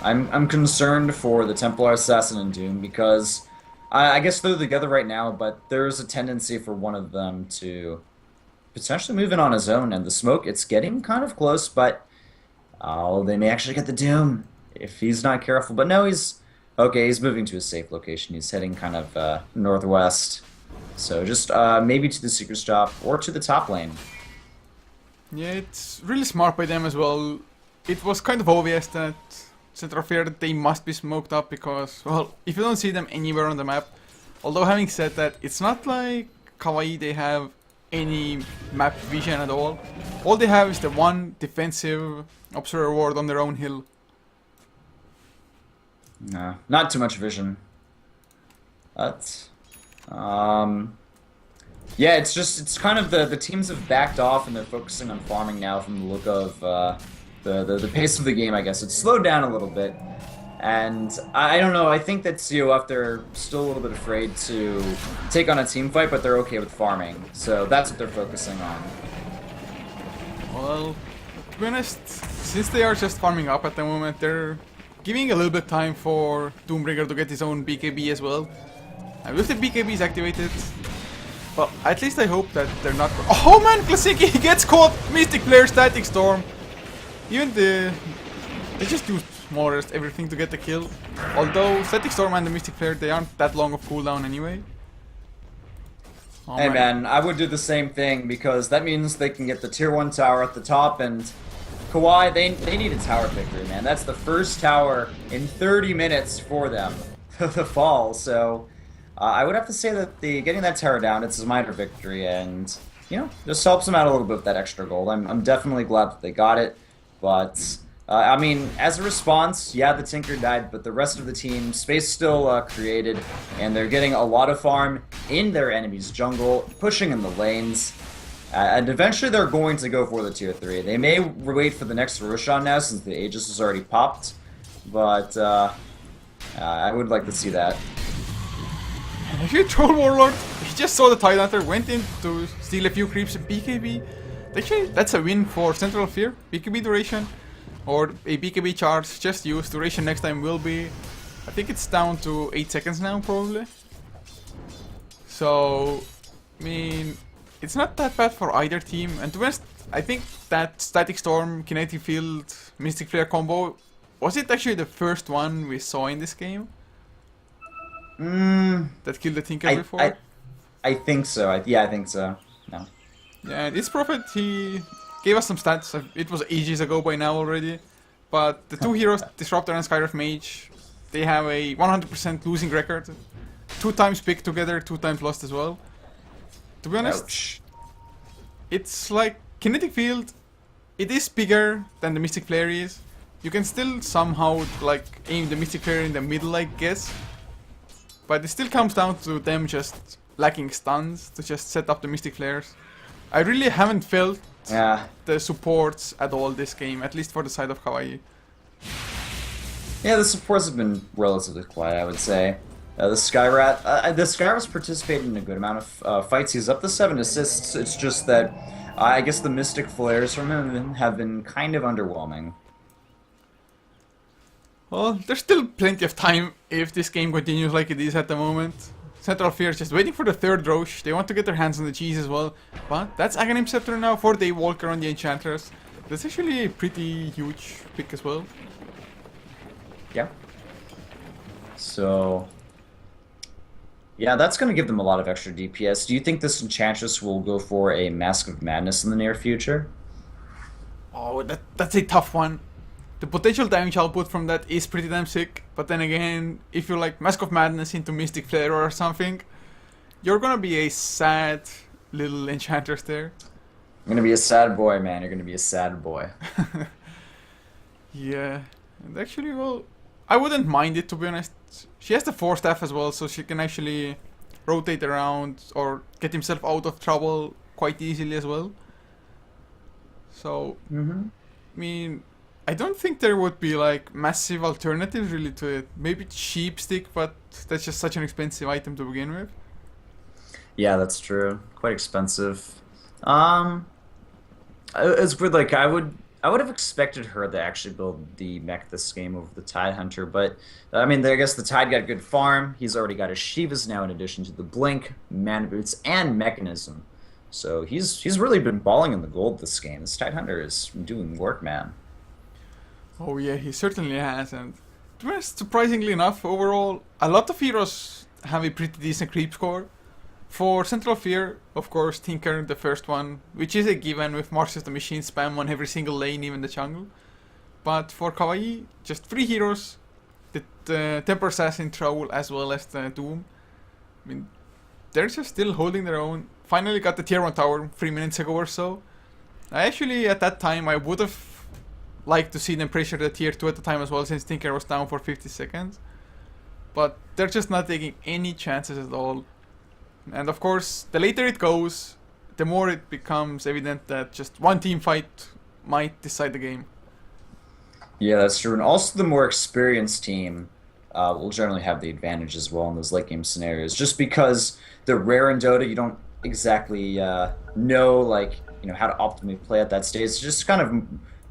I'm concerned for the Templar Assassin and Doom because I guess they're together right now, but there's a tendency for one of them to potentially move in on his own. And the smoke, it's getting kind of close, but oh, they may actually get the Doom if he's not careful. But no, he's okay. He's moving to a safe location. He's heading kind of northwest. So just maybe to the secret stop or to the top lane. Yeah, it's really smart by them as well. It was kind of obvious that Central Fair that they must be smoked up because, well, if you don't see them anywhere on the map, although having said that, it's not like Kawaii they have any map vision at all. All they have is the one defensive observer ward on their own hill. No, not too much vision. But yeah, it's kind of the teams have backed off and they're focusing on farming now from the look of the pace of the game, I guess. It's slowed down a little bit. And I don't know, I think that CoF, they're still a little bit afraid to take on a team fight, but they're okay with farming. So that's what they're focusing on. Well, to be honest, since they are just farming up at the moment, they're giving a little bit time for Doombringer to get his own BKB as well. And with the BKBs activated, well, at least I hope that they're not... Oh man, Klasiki gets caught! Mystic Flare, Static Storm! Even they just do more or less everything to get the kill. Although Static Storm and the Mystic Flare, they aren't that long of cooldown anyway. Oh, hey man, I would do the same thing because that means they can get the tier 1 tower at the top, and Kawaii, they need a tower victory, man. That's the first tower in 30 minutes for them to fall, so I would have to say that getting that tower down, it's a minor victory, and you know, just helps them out a little bit with that extra gold. I'm definitely glad that they got it, but I mean, as a response, yeah, the Tinker died, but the rest of the team, space still created, and they're getting a lot of farm in their enemy's jungle, pushing in the lanes, and eventually they're going to go for the tier 3. They may wait for the next Roshan now, since the Aegis is already popped, but I would like to see that. Actually, Troll Warlord, he just saw the Tidehunter, went in to steal a few creeps and BKB. Actually, that's a win for Central Fear. BKB duration, or a BKB charge, just use. Duration next time will be, I think it's down to 8 seconds now, probably. So, I mean, it's not that bad for either team. And to be honest, I think that Static Storm, Kinetic Field, Mystic Flare combo, was it actually the first one we saw in this game? That killed the Tinker before? I think so. Yeah, I think so. No. Yeah, this Prophet, he gave us some stats. It was ages ago by now already. But the two heroes, Disruptor and Skywrath Mage, they have a 100% losing record. 2 times picked together, 2 times lost as well. To be honest, Ouch. It's like Kinetic Field, it is bigger than the Mystic Flare is. You can still somehow like aim the Mystic Flare in the middle, I guess. But it still comes down to them just lacking stuns to just set up the Mystic Flares. I really haven't felt the supports at all this game, at least for the side of Kawaii. Yeah, the supports have been relatively quiet, I would say. The Skywrath's participated in a good amount of fights. He's up to 7 assists. It's just that I guess the Mystic Flares from him have been kind of underwhelming. Well, there's still plenty of time if this game continues like it is at the moment. Central Fear is just waiting for the 3rd Roche. They want to get their hands on the cheese as well. But that's Aghanim Scepter now for Daywalker on the Enchantress. That's actually a pretty huge pick as well. Yeah. So, yeah, that's going to give them a lot of extra DPS. Do you think this Enchantress will go for a Mask of Madness in the near future? Oh, that's a tough one. The potential damage output from that is pretty damn sick, but then again, if you like Mask of Madness into Mystic Flare or something, you're gonna be a sad little Enchantress there. I'm gonna be a sad boy, man. You're gonna be a sad boy. Yeah, and actually, well, I wouldn't mind it, to be honest. She has the Force Staff as well, so she can actually rotate around or get himself out of trouble quite easily as well. So, I mean, I don't think there would be like massive alternatives really to it. Maybe Sheep Stick, but that's just such an expensive item to begin with. Yeah, that's true. Quite expensive. It's weird. Like I would I would have expected her to actually build the mech this game over the Tide Hunter, but I mean, I guess the Tide got good farm. He's already got his Shivas now in addition to the Blink, Mana Boots, and Mechanism. So he's really been balling in the gold this game. This Tide Hunter is doing work, man. Oh yeah, he certainly has, and to be honest, surprisingly enough, overall, a lot of heroes have a pretty decent creep score. For Central Fear, of course, Tinker, the first one, which is a given with Marks of the Machine spam on every single lane, even the jungle. But for Kawaii, just 3 heroes, the Temper Assassin, Troll, as well as the Doom. I mean, they're just still holding their own. Finally got the tier 1 tower 3 minutes ago or so. I actually, at that time, I would have liked to see them pressure the tier 2 at the time as well, since Tinker was down for 50 seconds. But they're just not taking any chances at all. And of course, the later it goes, the more it becomes evident that just one team fight might decide the game. Yeah, that's true. And also, the more experienced team will generally have the advantage as well in those late game scenarios. Just because they're rare in Dota, you don't exactly know how to optimally play at that stage. It's just kind of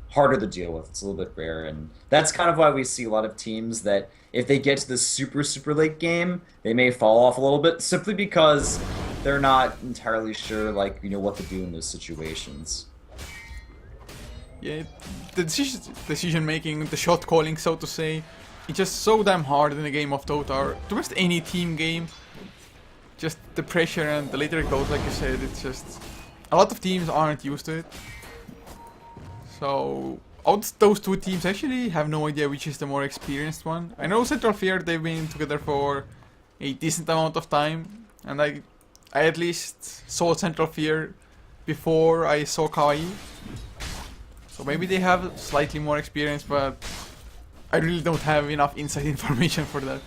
harder to deal with. It's a little bit rare, and that's kind of why we see a lot of teams that if they get to the super late game, they may fall off a little bit simply because they're not entirely sure what to do in those situations. Yeah, the decision making, the shot calling, so to say, it's just so damn hard in a game of Dota, or to just any team game. Just the pressure, and the later it goes, like you said, it's just a lot of teams aren't used to it. So out those 2 teams, I actually have no idea which is the more experienced one. I know Central Fear, they've been together for a decent amount of time, and I at least saw Central Fear before I saw Kawaii. So maybe they have slightly more experience, but I really don't have enough inside information for that.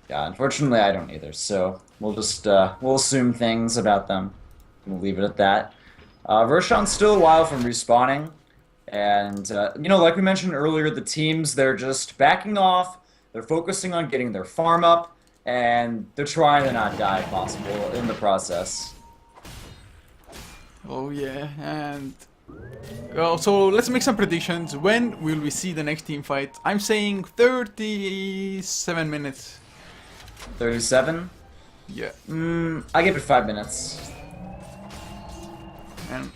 Yeah, unfortunately, I don't either. So we'll just we'll assume things about them. We'll leave it at that. Roshan's still a while from respawning, and like we mentioned earlier, the teams, they're just backing off. They're focusing on getting their farm up, and they're trying to not die if possible in the process. Oh yeah, and so let's make some predictions. When will we see the next team fight? I'm saying 37 minutes. 37? Yeah. I give it 5 minutes. And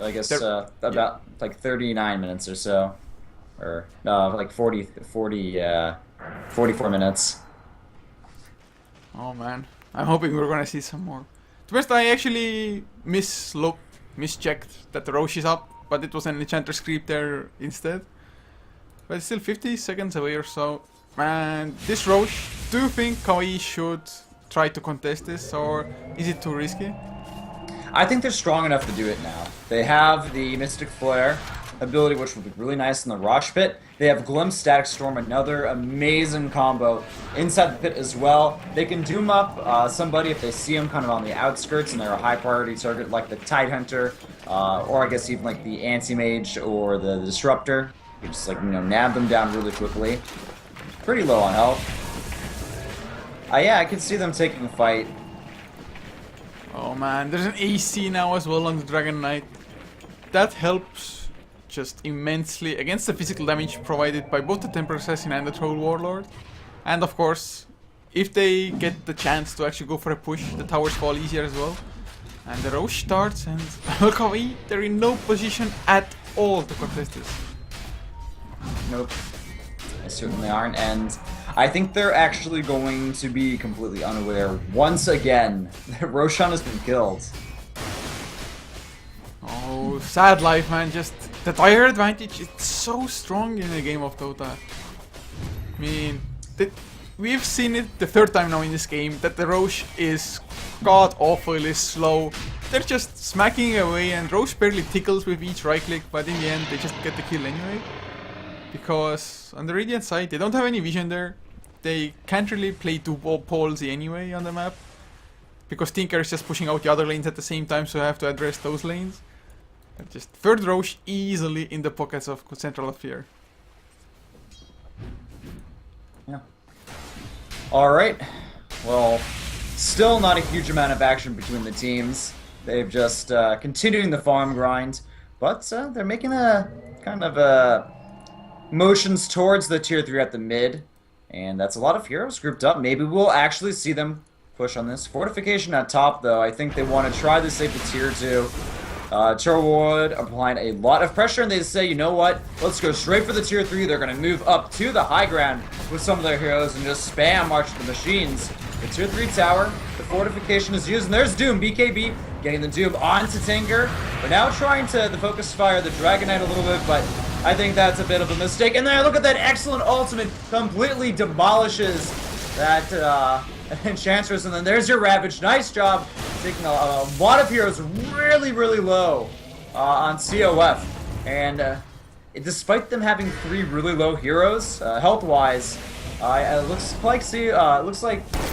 I guess about 39 minutes or so, or like 44 minutes. Oh man, I'm hoping we're gonna see some more. To be honest, I actually mischecked that the Roche is up, but it was an Enchanter's Creep there instead. But it's still 50 seconds away or so. And this Roche, do you think Kawaii should try to contest this, or is it too risky? I think they're strong enough to do it now. They have the Mystic Flare ability, which will be really nice in the Rosh pit. They have Glimpse, Static Storm, another amazing combo inside the pit as well. They can doom up somebody if they see him kind of on the outskirts and they're a high priority target like the Tide Hunter, or I guess even like the Anti-Mage or the Disruptor. You just nab them down really quickly. Pretty low on health. Yeah, I can see them taking a fight. Oh man, there's an AC now as well on the Dragon Knight. That helps just immensely against the physical damage provided by both the Temper Assassin and the Troll Warlord. And of course, if they get the chance to actually go for a push, the towers fall easier as well. And the Roche starts, and Kawaii, they're in no position at all to contest this. Nope. They certainly aren't, and I think they're actually going to be completely unaware once again that Roshan has been killed. Oh, sad life, man. Just the tire advantage is so strong in a game of Dota. I mean, we've seen it the 3rd time now in this game that the Roche is god-awfully slow. They're just smacking away, and Roche barely tickles with each right click, but in the end they just get the kill anyway. Because on the Radiant side, they don't have any vision there. They can't really play 2 poles anyway on the map. Because Tinker is just pushing out the other lanes at the same time, so I have to address those lanes. And just 3rd Roche easily in the pockets of Central Fear. Yeah. Alright. Well, still not a huge amount of action between the teams. They've just continuing the farm grind. But they're making a kind of a motions towards the tier 3 at the mid, and that's a lot of heroes grouped up. Maybe we'll actually see them push on this. Fortification at top, though. I think they want to try to save the tier 2. Turwood applying a lot of pressure, and they say, you know what? Let's go straight for the tier 3. They're going to move up to the high ground with some of their heroes and just spam March the Machines. The tier 3 tower, the fortification is used, and there's Doom. BKB getting the Doom onto Tinker. We're now trying to the focus fire the Dragon Knight a little bit, but I think that's a bit of a mistake. And there, look at that excellent ultimate. Completely demolishes that Enchantress. And then there's your Ravage. Nice job taking a lot of heroes really, really low on CoF. And despite them having 3 really low heroes, health-wise, it looks like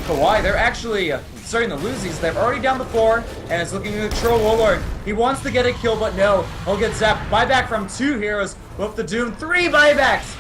Kawaii, they're actually starting to lose these. They're already down to 4, and it's looking at Troll Warlord. He wants to get a kill, but no. He'll get zapped. Buyback from 2 heroes with the Doom. 3 buybacks!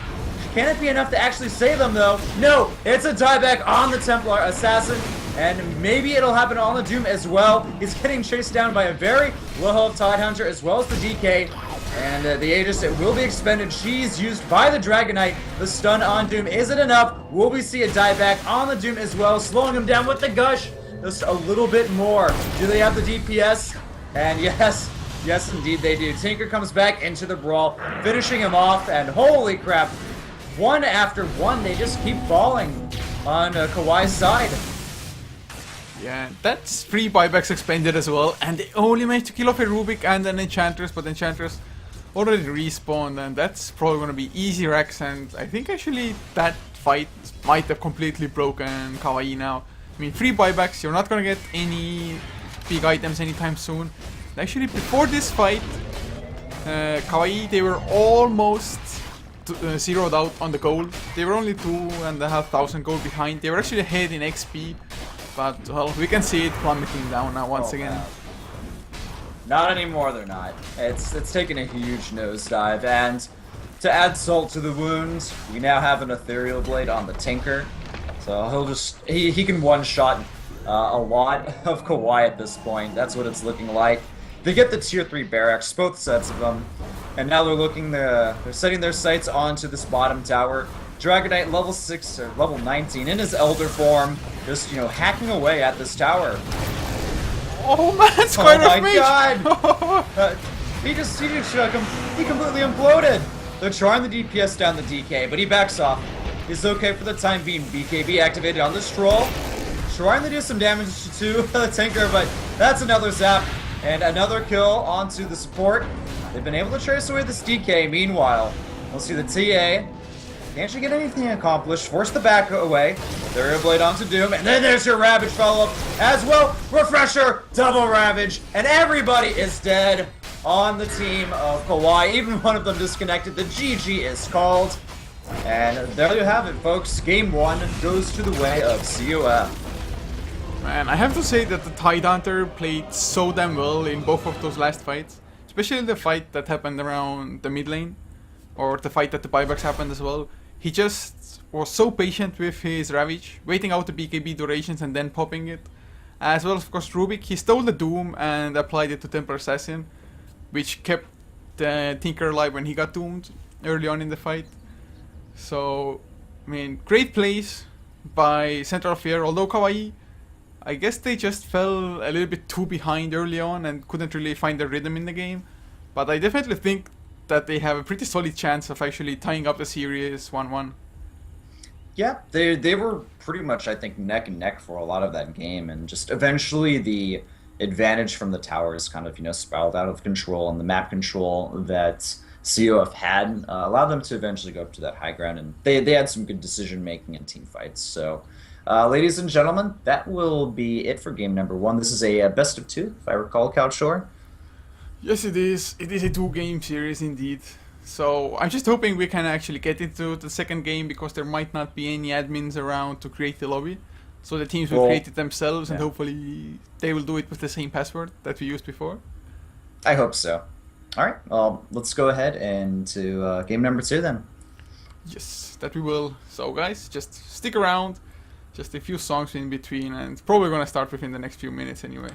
Can it be enough to actually save them, though? No! It's a dieback on the Templar Assassin, and maybe it'll happen on the Doom as well. He's getting chased down by a very low health Tidehunter, as well as the DK. And the Aegis, it will be expended. She's used by the Dragon Knight. The stun on Doom. Is it enough? Will we see a dieback on the Doom as well? Slowing him down with the Gush. Just a little bit more. Do they have the DPS? And yes, indeed they do. Tinker comes back into the brawl, finishing him off. And holy crap, one after one, they just keep falling on Kawai's side. Yeah, that's 3 buybacks expended as well. And they only managed to kill off a Rubik and an Enchantress, but Enchantress already respawned, and that's probably going to be easy racks. And I think actually that fight might have completely broken Kawaii now. I mean, 3 buybacks, you're not going to get any big items anytime soon. Actually, before this fight, Kawaii, they were almost zeroed out on the gold. They were only 2,500 gold behind. They were actually ahead in XP, but well, we can see it plummeting down now once again. Wow. Not anymore, they're not. It's taken a huge nosedive, and to add salt to the wounds, we now have an Ethereal Blade on the Tinker. So he'll just, he can one-shot a lot of Kawaii at this point. That's what it's looking like. They get the tier 3 barracks, both sets of them, and now they're setting their sights onto this bottom tower. Dragon Knight level 6 or level 19 in his Elder form, just, you know, hacking away at this tower. Oh man, Square Oh of my god! He completely imploded! They're trying the DPS down the DK, but he backs off. He's okay for the time being. BKB activated on this troll. Trying to do some damage to the Tinker, but that's another zap. And another kill onto the support. They've been able to trace away this DK. Meanwhile, we'll see the TA. Can't you get anything accomplished? Force the back away. Ethereal Blade onto Doom, and then there's your Ravage follow-up as well. Refresher, double Ravage, and everybody is dead on the team of Kawaii. Even one of them disconnected. The GG is called. And there you have it, folks. Game 1 goes to the way of CoF. Man, I have to say that the Tidehunter played so damn well in both of those last fights. Especially the fight that happened around the mid lane. Or the fight that the buybacks happened as well. He just was so patient with his Ravage, waiting out the BKB durations and then popping it. As well as, of course, Rubik. He stole the Doom and applied it to Templar Assassin, which kept Tinker alive when he got doomed early on in the fight. So, I mean, great plays by Central Fear, although Kawaii, I guess they just fell a little bit too behind early on and couldn't really find their rhythm in the game. But I definitely think that they have a pretty solid chance of actually tying up the series 1-1. Yeah, they were pretty much, I think, neck and neck for a lot of that game, and just eventually the advantage from the towers kind of, you know, spiraled out of control, and the map control that CoF had allowed them to eventually go up to that high ground, and they had some good decision making in team fights. So, ladies and gentlemen, that will be it for game number 1. This is a best of 2, if I recall, Couchshore. Yes, it is. It is a 2-game series indeed. So I'm just hoping we can actually get into the second game, because there might not be any admins around to create the lobby. So the teams will create it themselves, and hopefully they will do it with the same password that we used before. I hope so. All right, well, let's go ahead and to game number 2 then. Yes, that we will. So guys, just stick around. Just a few songs in between, and it's probably gonna start within the next few minutes anyway.